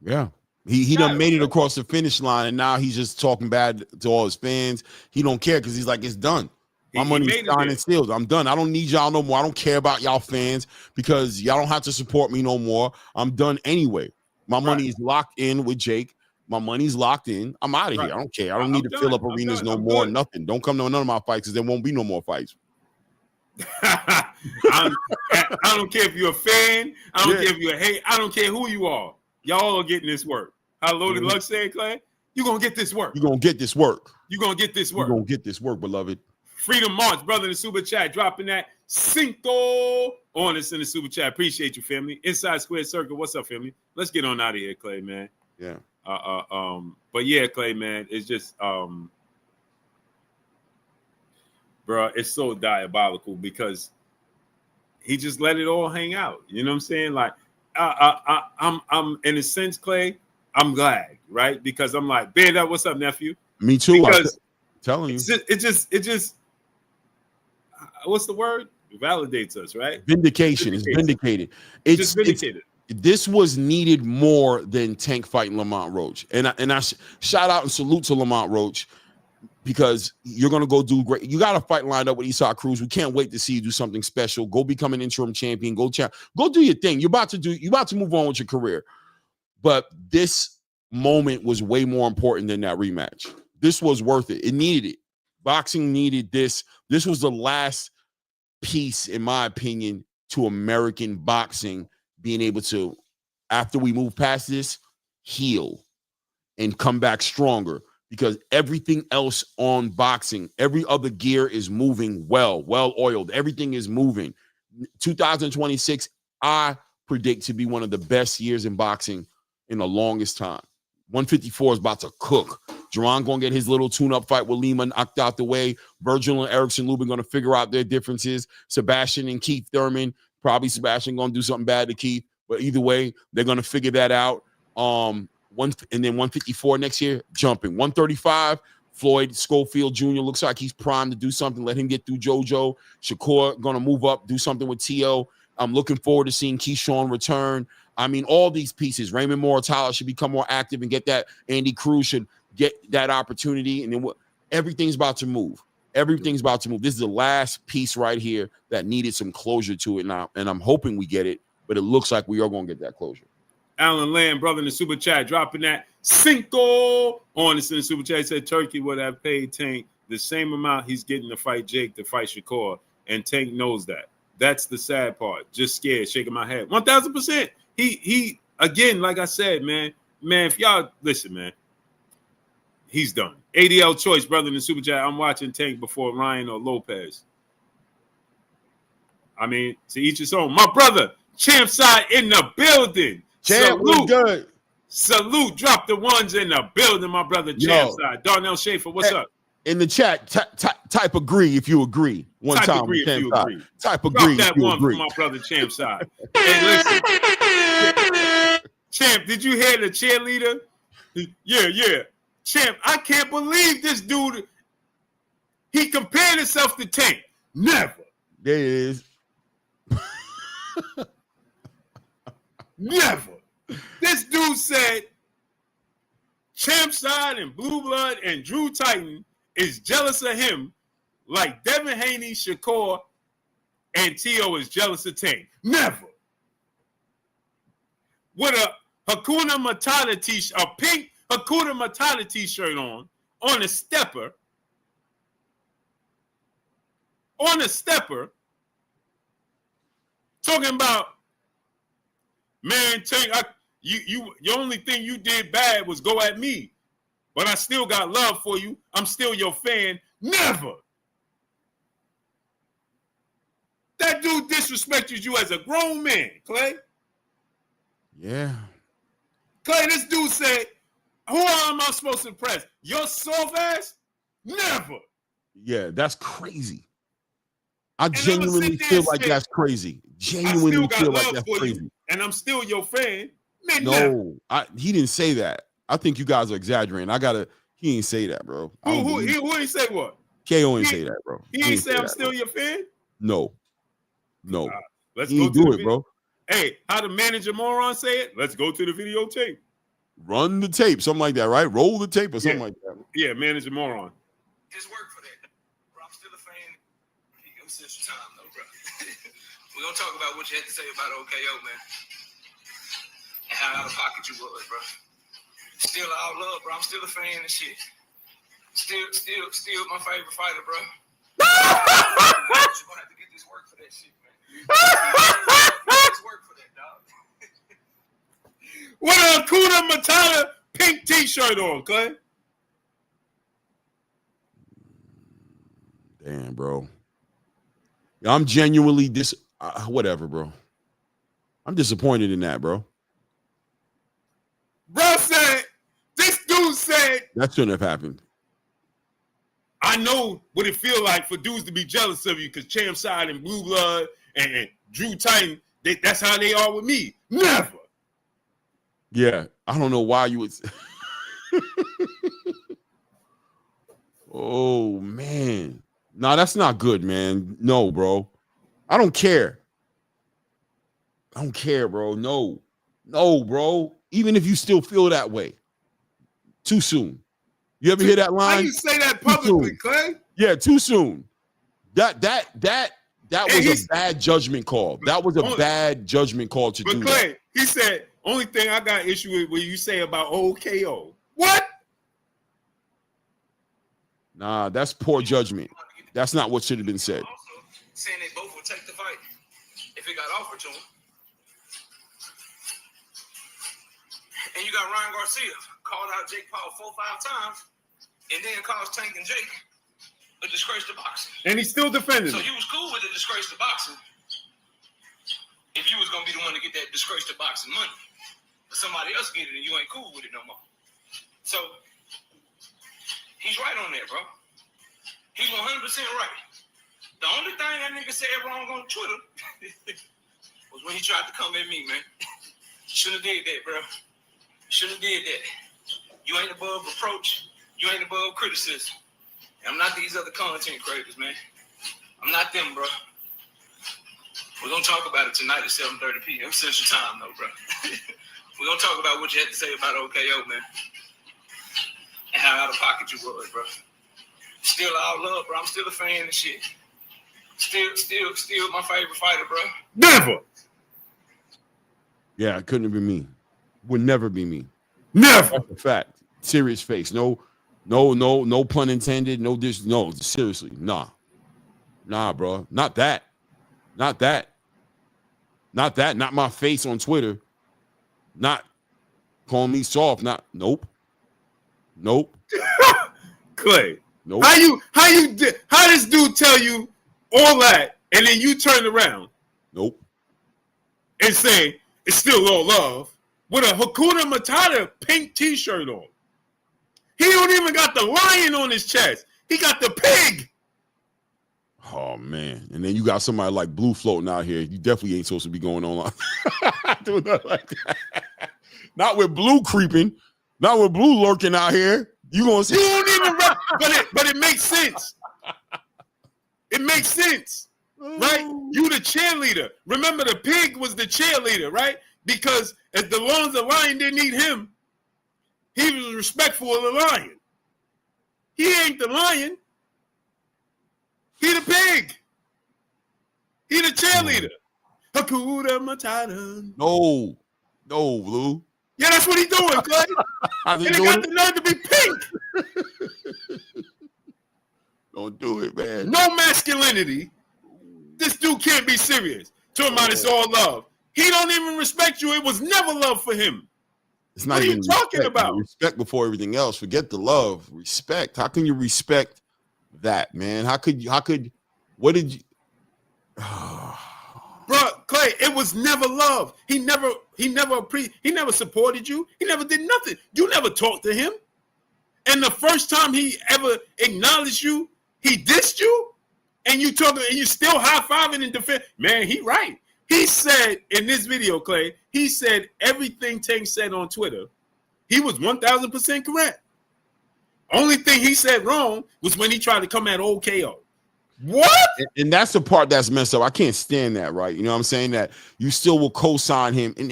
Yeah. He done made it across the finish line, and now he's just talking bad to all his fans. He don't care because he's like, it's done. My money's signed and sealed. I'm done. I don't need y'all no more. I don't care about y'all fans because y'all don't have to support me no more. I'm done anyway. My money is locked in with Jake. My money's locked in. I'm out of here. I don't care. I don't need to fill up arenas no more. Nothing. Don't come to none of my fights because there won't be no more fights. I don't care if you're a fan. I don't care if you're a hate. I don't care who you are. Y'all are getting this work. How Loaded Luck said, Clay? You're going to get this work. You're going to get this work. You're going to get this work. You're going to get this work, beloved. Freedom March, brother in the super chat, dropping that Cinco on us in the super chat. Appreciate you, family. Inside Square Circle, what's up, family? Let's get on out of here, Clay, man. Yeah. But yeah, Clay, man, it's just bro, it's so diabolical because he just let it all hang out. You know what I'm saying? Like, I'm in a sense, Clay, I'm glad, right? Because I'm like, Band Up, what's up, nephew? Me too. Because telling you, it just what's the word? It validates us, right? Vindication. It's vindicated. It's vindicated. This was needed more than Tank fighting Lamont Roach, and I shout out and salute to Lamont Roach because you're gonna go do great. You got a fight lined up with Esau Cruz. We can't wait to see you do something special. Go become an interim champion. Go do your thing. You're about to move on with your career. But this moment was way more important than that rematch. This was worth it. It needed it. Boxing needed this. This was the last piece, in my opinion, to American boxing being able to, after we move past this, heal and come back stronger. Because everything else on boxing, every other gear is moving well-oiled. Everything is moving. 2026, I predict to be one of the best years in boxing in the longest time. 154 is about to cook. Jerron gonna get his little tune-up fight with Lima knocked out the way. Virgil and Erickson Lubin gonna figure out their differences. Sebastian and Keith Thurman, probably Sebastian gonna do something bad to Keith, but either way, they're gonna figure that out. And then 154 next year, jumping. 135, Floyd Schofield Jr. looks like he's primed to do something. Let him get through JoJo. Shakur gonna move up, do something with T.O. I'm looking forward to seeing Keyshawn return. I mean, all these pieces. Raymond Moritala should become more active and get that. Andy Cruz should get that opportunity. And then everything's about to move. Everything's about to move. This is the last piece right here that needed some closure to it now. And I'm hoping we get it, but it looks like we are going to get that closure. Alan Lamb, brother in the super chat, dropping that Cinco on us in the super chat. He said Turkey would have paid Tank the same amount he's getting to fight Jake to fight Shakur. And Tank knows that. That's the sad part. Just scared, shaking my head. 1,000%. He again, like I said, man, if y'all listen, man, he's done. ADL Choice, brother in the super chat. I'm watching Tank before Ryan or Lopez. I mean, to each his own. My brother, Champ Side in the building. Champ, salute. Good. Salute. Drop the ones in the building, my brother, Champ Side. Darnell Schaefer, what's up? In the chat, type agree if you agree. One type time, agree if you agree. Type agree Drop that if you one agree. for my brother, Champ Side. Hey, listen. Champ, did you hear the cheerleader? Yeah. Champ, I can't believe this dude. He compared himself to Tank. Never. There it is. Never. This dude said Champ Side and Blue Blood and Drew Titan is jealous of him like Devin Haney, Shakur, and T.O. is jealous of Tank. Never. With a Hakuna Matata t-shirt, a pink Hakuna Matata t-shirt on a stepper. On a stepper. Talking about, man, Tank, your only thing you did bad was go at me. But I still got love for you. I'm still your fan. Never. That dude disrespected you as a grown man, Clay. Yeah. Clay, this dude said, who am I supposed to impress? Your soft ass? Never. Yeah, that's crazy. I And genuinely feel like that's crazy. Genuinely feel like that's crazy. You, and I'm still your fan. Man, no, he didn't say that. I think you guys are exaggerating. He didn't say that, bro. Who ain't say what? KO ain't say that, bro. He ain't say I'm still your fan? No. Let's he go ain't to do the it, bro. Hey, how the manager moron say it? Let's go to the videotape. Run the tape, something like that, right? Roll the tape or something like that. Yeah, manager moron. Just work for that, bro. I'm still a fan. I'm Central Time, though, bro. We're going to talk about what you had to say about OKO, man. And how out of pocket you was, bro. Still all love, bro. I'm still a fan and shit. Still my favorite fighter, bro. You're going to have to get this work for that shit, man. Get this work for that, dog. With a Hakuna Matata pink t-shirt on, Clay. Damn, bro. I'm genuinely whatever, bro. I'm disappointed in that, bro. Bro said, this dude said, that shouldn't have happened. I know what it feel like for dudes to be jealous of you because Champ Side and Blue Blood and Drew Titan, that's how they are with me. Never. Yeah, I don't know why you would. Oh, man. No, that's not good, man. No, bro. I don't care. I don't care, bro. No, bro. Even if you still feel that way. Too soon. You ever hear that line? Why you say that publicly, Clay? Yeah, too soon. That was a bad judgment call. That was a bad judgment call to do. But Clay, he said, only thing I got issue with what you say about OKO. What? Nah, that's poor judgment. That's not what should have been said. Also, saying they both would take the fight if it got offered to them. And you got Ryan Garcia called out Jake Paul 4-5 times, and then calls Tank and Jake a disgrace to boxing. And he's still defending. So you was cool with the disgrace to boxing if you was gonna be the one to get that disgrace to boxing money. But somebody else get it and you ain't cool with it no more. So he's right on that, bro. He's 100% right. The only thing that nigga said wrong on Twitter was when he tried to come at me, man. Shouldn't have did that, bro. Shouldn't have did that. You ain't above reproach. You ain't above criticism. And I'm not these other content creators, man. I'm not them, bro. We're going to talk about it tonight at 7:30 p.m. Central Time, though, bro. We're going to talk about what you had to say about OKO, man. And how out of pocket you was, bro. Still all love, bro. I'm still a fan and shit. Still my favorite fighter, bro. Never. Yeah, it couldn't have been me. Would never be me. Never. That's a fact. Serious face. No pun intended. No, seriously. Nah, bro. Not that. Not my face on Twitter. Not calling me soft. Nope. Clay. Nope. How this dude tell you all that and then you turn around? Nope. And say it's still all love with a Hakuna Matata pink t-shirt on. He don't even got the lion on his chest. He got the pig. Oh, man. And then you got somebody like Blue floating out here. You definitely ain't supposed to be going on doing nothing like that. Not with Blue creeping. Not with Blue lurking out here. You gonna see? You don't even but it makes sense. It makes sense, right? You the cheerleader. Remember, the pig was the cheerleader, right? Because as long as the lion didn't eat him, he was respectful of the lion. He ain't the lion. He the pig. He the cheerleader. Hakuna Matata. No, Blue. Yeah, that's what he doing, Clay. And he got the nerve to be pink. Don't do it, man. No masculinity. This dude can't be serious. Talking about it's all love. He don't even respect you. It was never love for him. It's not what even are you talking respect, about? Man. Respect before everything else. Forget the love. Respect. How can you respect that, man? What did you? Bro, Clay, it was never love. He never supported you. He never did nothing. You never talked to him. And the first time he ever acknowledged you, he dissed you, and you still high-fiving and defend. Man, he right. He said in this video, Clay, he said everything Tank said on Twitter, he was 1,000% correct. Only thing he said wrong was when he tried to come at old KO. What? And that's the part that's messed up. I can't stand that, right? You know what I'm saying? That you still will co-sign him, and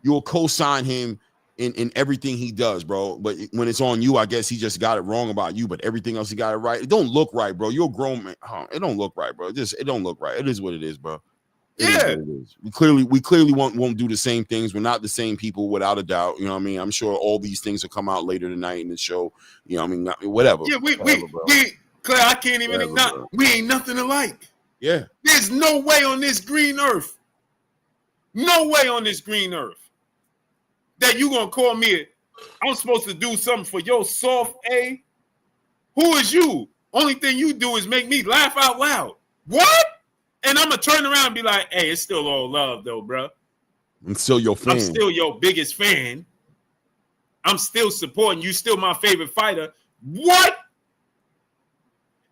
you will co-sign him in everything he does, bro. But when it's on you, I guess he just got it wrong about you, but everything else he got it right. It don't look right, bro. You're a grown man. It don't look right, bro. It don't look right. It is what it is, bro. It is what it is. We clearly won't do the same things. We're not the same people, without a doubt. You know what I mean? I'm sure all these things will come out later tonight in the show. You know what I mean? Whatever. Yeah, we Claire, I can't even acknowledge. We ain't nothing alike. Yeah. There's no way on this green earth. No way on this green earth that you gonna call me. I'm supposed to do something for your soft A. Who is you? Only thing you do is make me laugh out loud. What? And I'm gonna turn around and be like, "Hey, it's still all love, though, bro. I'm still your fan. I'm still your biggest fan. I'm still supporting you. Still my favorite fighter." What?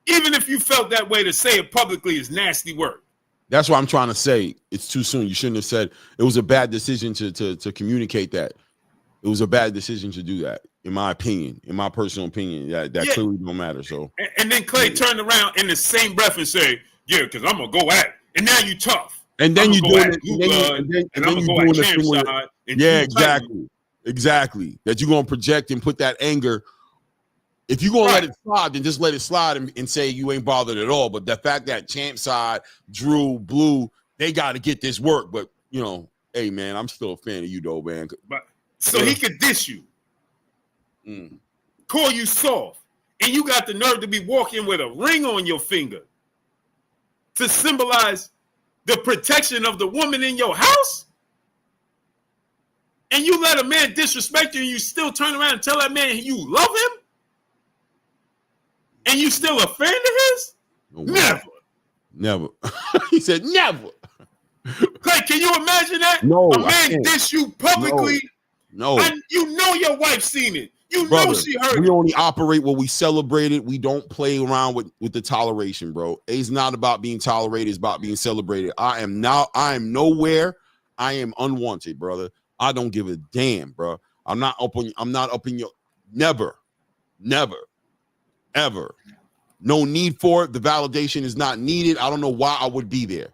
Even if you felt that way, to say it publicly is nasty work. That's what I'm trying to say. It's too soon. You shouldn't have said it was a bad decision to communicate that. It was a bad decision to do that, in my opinion, in my personal opinion. That clearly don't matter. So and then Clay turned around in the same breath and say, "Yeah, because I'm gonna go at it." And now you tough. And then you doing it. And I'm gonna go at Champ side. Yeah, exactly. That you're gonna project and put that anger. If you're going to let it slide, then just let it slide and say you ain't bothered at all. But the fact that Champ side, Drew, Blue, they got to get this work. But, you know, hey, man, I'm still a fan of you, though, man. But so he could diss you, call you soft, and you got the nerve to be walking with a ring on your finger to symbolize the protection of the woman in your house? And you let a man disrespect you and you still turn around and tell that man you love him? And you still a fan of his? Never. He said never. Clay, can you imagine that? No, a man diss you publicly. No. And you know your wife seen it. You Brother, know she heard we it. only operate what we celebrated. We don't play around with the toleration, bro. It's not about being tolerated. It's about being celebrated. I am nowhere. I am unwanted, brother. I don't give a damn, bro. I'm not up in your never, ever. No need for it. The validation is not needed. I don't know why I would be there.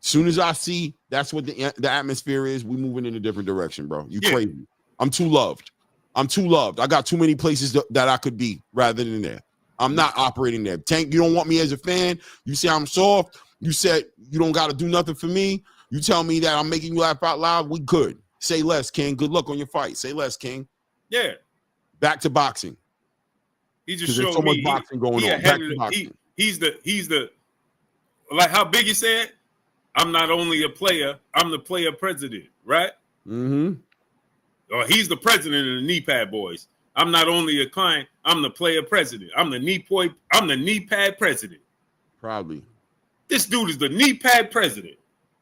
Soon as I see that's what the atmosphere is, we moving in a different direction, bro. You crazy. I'm too loved. I got too many places that I could be rather than there. I'm not operating there. Tank, you don't want me as a fan. You say I'm soft. You said you don't got to do nothing for me. You tell me that I'm making you laugh out loud. We good. Say less, King. Good luck on your fight. Say less, King. Yeah. Back to boxing. He just showed so much me boxing going on. Back to boxing. He's the like how Biggie said, I'm not only a player, I'm the player president, right? Mm-hmm. Or he's the president of the knee pad boys. I'm not only a client, I'm the player president. I'm the knee pad president. Probably. This dude is the knee pad president.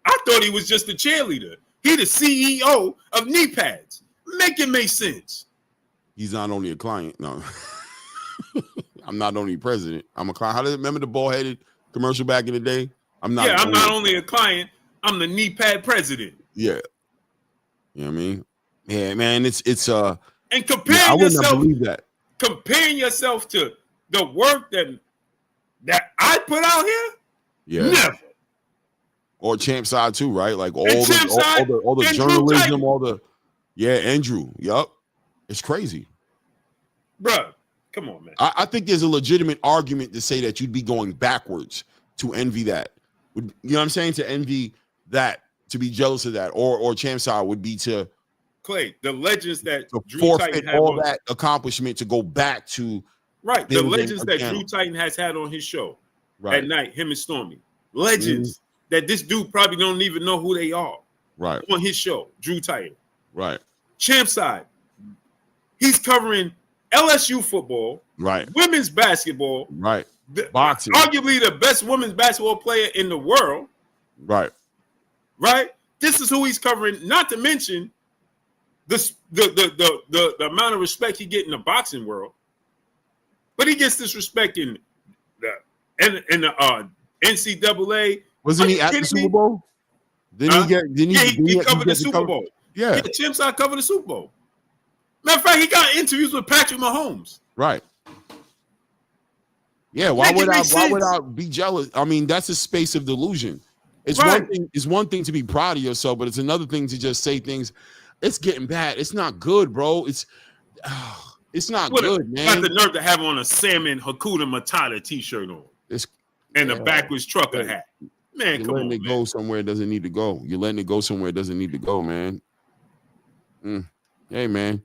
I thought he was just a cheerleader. He the CEO of knee pads. Make it make sense. He's not only a client. No. I'm not only president. I'm a client. How does it remember the ball-headed commercial back in the day? I'm not only a client. I'm the knee pad president. Yeah. You know what I mean? Yeah, man. It's and comparing yourself. I wouldn't believe that. Comparing yourself to the work that I put out here. Yeah. Never. Or Champ side too, right? Like all the journalism, all the Andrew. Yup. It's crazy. Bruh, come on, man. I think there's a legitimate argument to say that you'd be going backwards to envy that. You know what I'm saying? To envy that, to be jealous of that, or Champ side would be to Clay, the legends that Drew forfeit Titan all that accomplishment to go back to the legends that Drew Titan has had on his show at night, him and Stormy. Legends that this dude probably don't even know who they are. Right. On his show, Drew Titan. Right. Champ side. He's covering LSU football, right? Women's basketball, right? boxing, arguably the best women's basketball player in the world. Right. This is who he's covering. Not to mention the amount of respect he get in the boxing world, but he gets this respect in the NCAA. Wasn't he at the Super Bowl? Didn't he cover the Super Bowl? Yeah, Champ side covered the Super Bowl. Matter of fact, he got interviews with Patrick Mahomes. Right. Yeah, why would I be jealous? I mean, that's a space of delusion. It's one thing to be proud of yourself, but it's another thing to just say things. It's getting bad. It's not good, bro. It's not good, man. Got the nerve to have on a Salmon Hakuna Matata t-shirt on. And a backwards trucker hat. Man, you're letting it go somewhere it doesn't need to go. You're letting it go somewhere it doesn't need to go, man. Hey, man.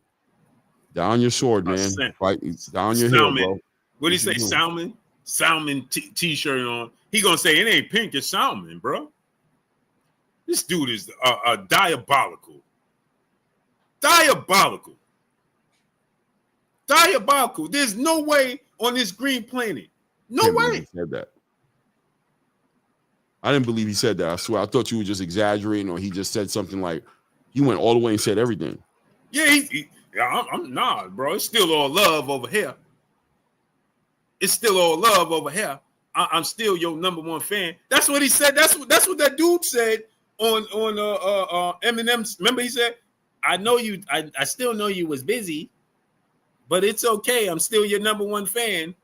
Down your sword, man. Fight down your hill, bro. What do you say? Salmon t-shirt on. He gonna say it ain't pink, it's salmon, bro. This dude is diabolical. Diabolical. There's no way on this green planet. No way. He said that. I didn't believe he said that. I swear. I thought you were just exaggerating, or he just said something like, you went all the way and said everything. Yeah, I'm not, bro. It's still all love over here. I'm still your number one fan. That's what he said. That's what that dude said on Eminem's. Remember, he said, I know you. I still know you was busy, but it's okay. I'm still your number one fan.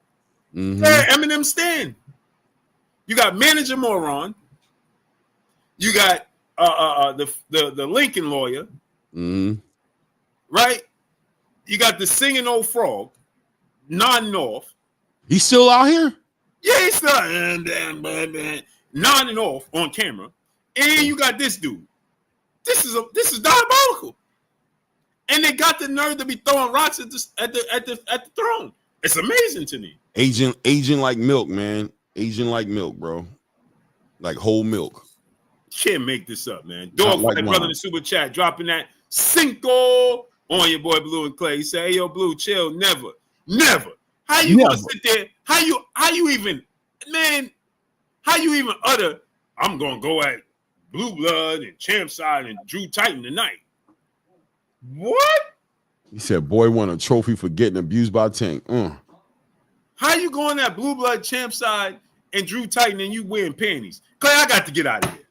Mm-hmm. Yeah, Eminem stand. You got Manager Moron. You got the Lincoln lawyer. Mm-hmm. Right? You got the singing old frog, non-North. He's still out here? Yeah, he's still nodding off on camera. And you got this dude. This is diabolical. And they got the nerve to be throwing rocks at the throne. It's amazing to me. Aging like milk, man. Aging like milk, bro. Like whole milk. Can't make this up, man. Dog, like brother in the super chat, dropping that Cinco on your boy Blue and Clay. He say, hey, yo, Blue, chill. Never. How you gonna sit there? How you even utter, I'm gonna go at Blue Blood and Champ Side and Drew Titan tonight? What? He said, boy won a trophy for getting abused by Tank. How you going at Blue Blood, Champ Side, and Drew Titan and you wearing panties? Clay, I got to get out of here.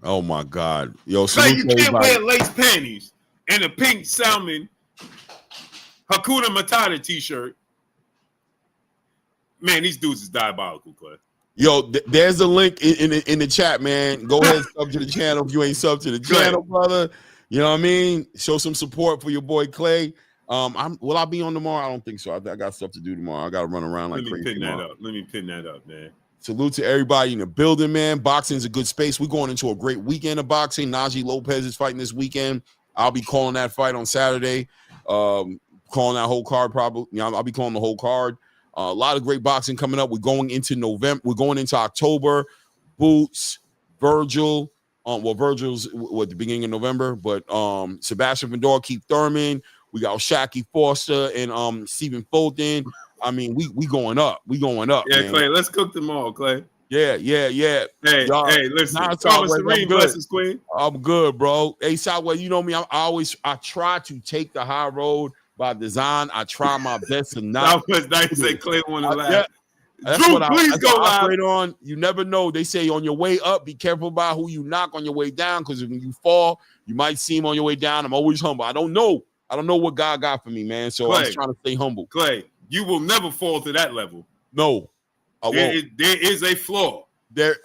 Oh my God. Yo, Clay, you can't wear lace panties and a pink salmon Hakuna Matata t-shirt. Man, these dudes is diabolical, Clay. Yo, there's a link in the chat, man. Go ahead and sub to the channel if you ain't sub to the channel, brother. You know what I mean? Show some support for your boy Clay. Will I be on tomorrow? I don't think so. I got stuff to do tomorrow. I got to run around like crazy. Let me pin that up, man. Salute to everybody in the building, man. Boxing's a good space. We're going into a great weekend of boxing. Najee Lopez is fighting this weekend. I'll be calling that fight on Saturday. Calling that whole card probably. You know, I'll be calling the whole card. A lot of great boxing coming up. We're going into November. We're going into October. Boots, Virgil. Virgil's at the beginning of November, but Sebastian Fedor, Keith Thurman. We got Shaki Foster and Stephen Fulton. I mean, we going up. We going up. Yeah, man. Clay, let's cook them all, Clay. Yeah. Hey, listen. Thomas Serene, blessings, Queen. I'm good, bro. Hey, Southwest, you know me. I try to take the high road by design. I try my best to not. Southwest, now you say Clay want to laugh. Yeah. That's Drew, what please go live. On. You never know. They say on your way up, be careful about who you knock on your way down, because when you fall, you might see him on your way down. I'm always humble. I don't know what God got for me, man. So Clay, I'm trying to stay humble. Clay, you will never fall to that level. No, I won't. There is a flaw. This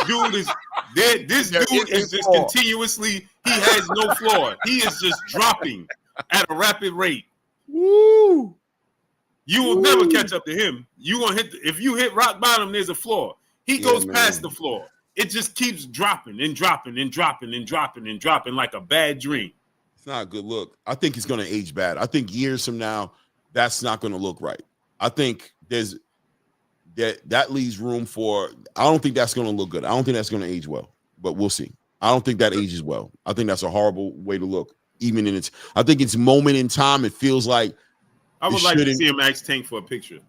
dude is just continuously. He has no flaw. He is just dropping at a rapid rate. Woo! You will never catch up to him. You gonna hit if you hit rock bottom, there's a flaw. He goes past the flaw. It just keeps dropping and dropping and dropping and dropping and dropping like a bad dream. It's not a good look. I think he's gonna age bad. I think years from now, that's not gonna look right. I think there's that leaves room for. I don't think that's gonna look good. I don't think that's gonna age well. But we'll see. I don't think that ages well. I think that's a horrible way to look. I think it's moment in time. It feels like. I would like to see him ask Tank for a picture.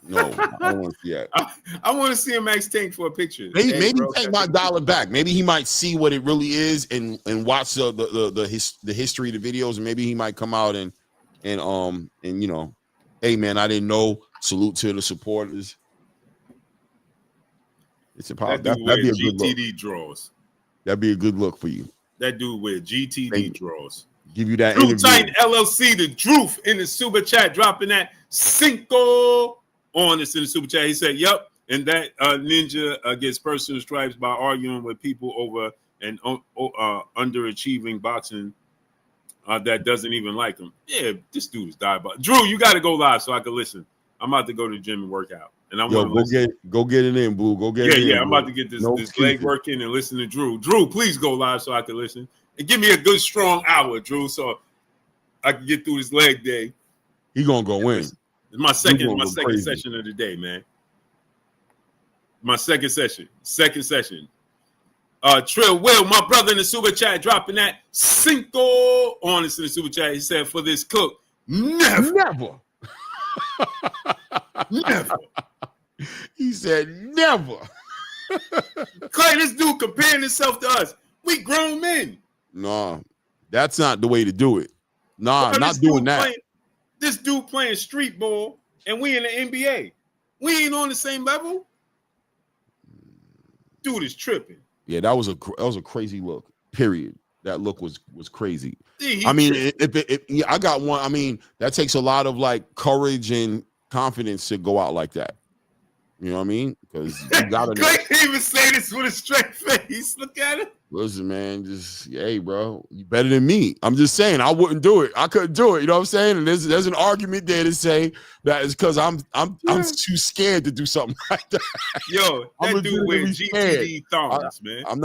No, I don't want to see that. I want to see him ask Tank for a picture. Maybe Tank might dial it back. Maybe he might see what it really is and watch the history of the videos, and maybe he might come out and you know, hey man, I didn't know. Salute to the supporters. It's a power. That'd be a good look. GTD draws. That'd be a good look for you. That dude with GTD draws. Give you that Drew interview. Titan LLC, the Droof in the super chat, dropping that Cinco on us in the super chat. He said, "Yep," and that ninja gets personal stripes by arguing with people over an underachieving boxing that doesn't even like him. Yeah, this dude is diabolical. Drew, you got to go live so I can listen. I'm about to go to the gym and work out, and I'm go get it in, boo. Go get it in. Yeah, I'm about to get this leg work in and listen to Drew. Drew, please go live so I can listen. And give me a good strong hour, Drew, so I can get through this leg day. He gonna go in. It's my second session of the day, man. My second session. Trill Will, my brother in the super chat, dropping that Cinco on us in the super chat. He said, for this cook, never. He said, never. Clay, this dude comparing himself to us. We grown men. No, that's not the way to do it. Nah, not doing that. This dude playing street ball, and we in the NBA. We ain't on the same level. Dude is tripping. Yeah, that was a crazy look. Period. That look was crazy. Yeah, I mean, I got one. I mean, that takes a lot of like courage and confidence to go out like that. You know what I mean? Because you gotta know. Clay can't even say this with a straight face. Look at it. Listen, man, just hey, bro, you better than me. I'm just saying, I wouldn't do it. I couldn't do it. You know what I'm saying? And there's an argument there to say that it's because I'm too scared to do something like that. Yo, that dude wear GTD thongs, man. I'm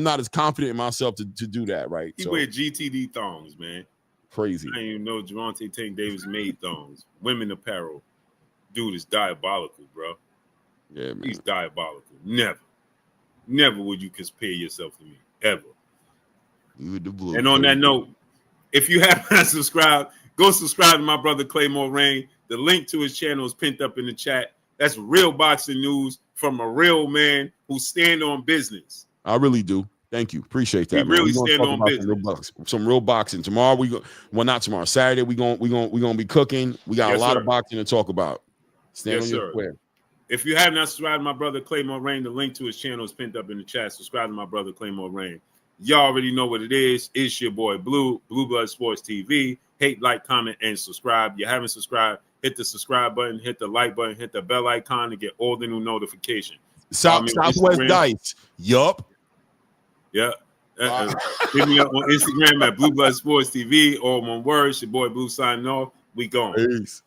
not as confident in myself to do that, right? He wear GTD thongs, man. Crazy. I didn't even know Javante Tank Davis made thongs. Women apparel. Dude is diabolical, bro. Yeah, man. He's diabolical. Never would you compare yourself to me. Ever. And on that note, if you have not subscribed, go subscribe to my brother Claymore Rain. The link to his channel is pinned up in the chat. That's real boxing news from a real man who stand on business. I really do. Thank you. Appreciate that. We really stand on business. Some real boxing. Tomorrow not tomorrow. Saturday we gonna be cooking. We got a lot of boxing to talk about. Stand on your square. If you have not subscribed to my brother Claymore Rain, the link to his channel is pinned up in the chat. Subscribe to my brother Claymore Rain. Y'all already know what it is. It's your boy Blue Blood Sports TV. Hate, like, comment, and subscribe. You haven't subscribed, hit the subscribe button, hit the like button, hit the bell icon to get all the new notifications. Southwest Dice. Yup. Yeah. Hit me up on Instagram at Blue Blood Sports TV. All one word. It's your boy Blue signing off. We gone. Peace.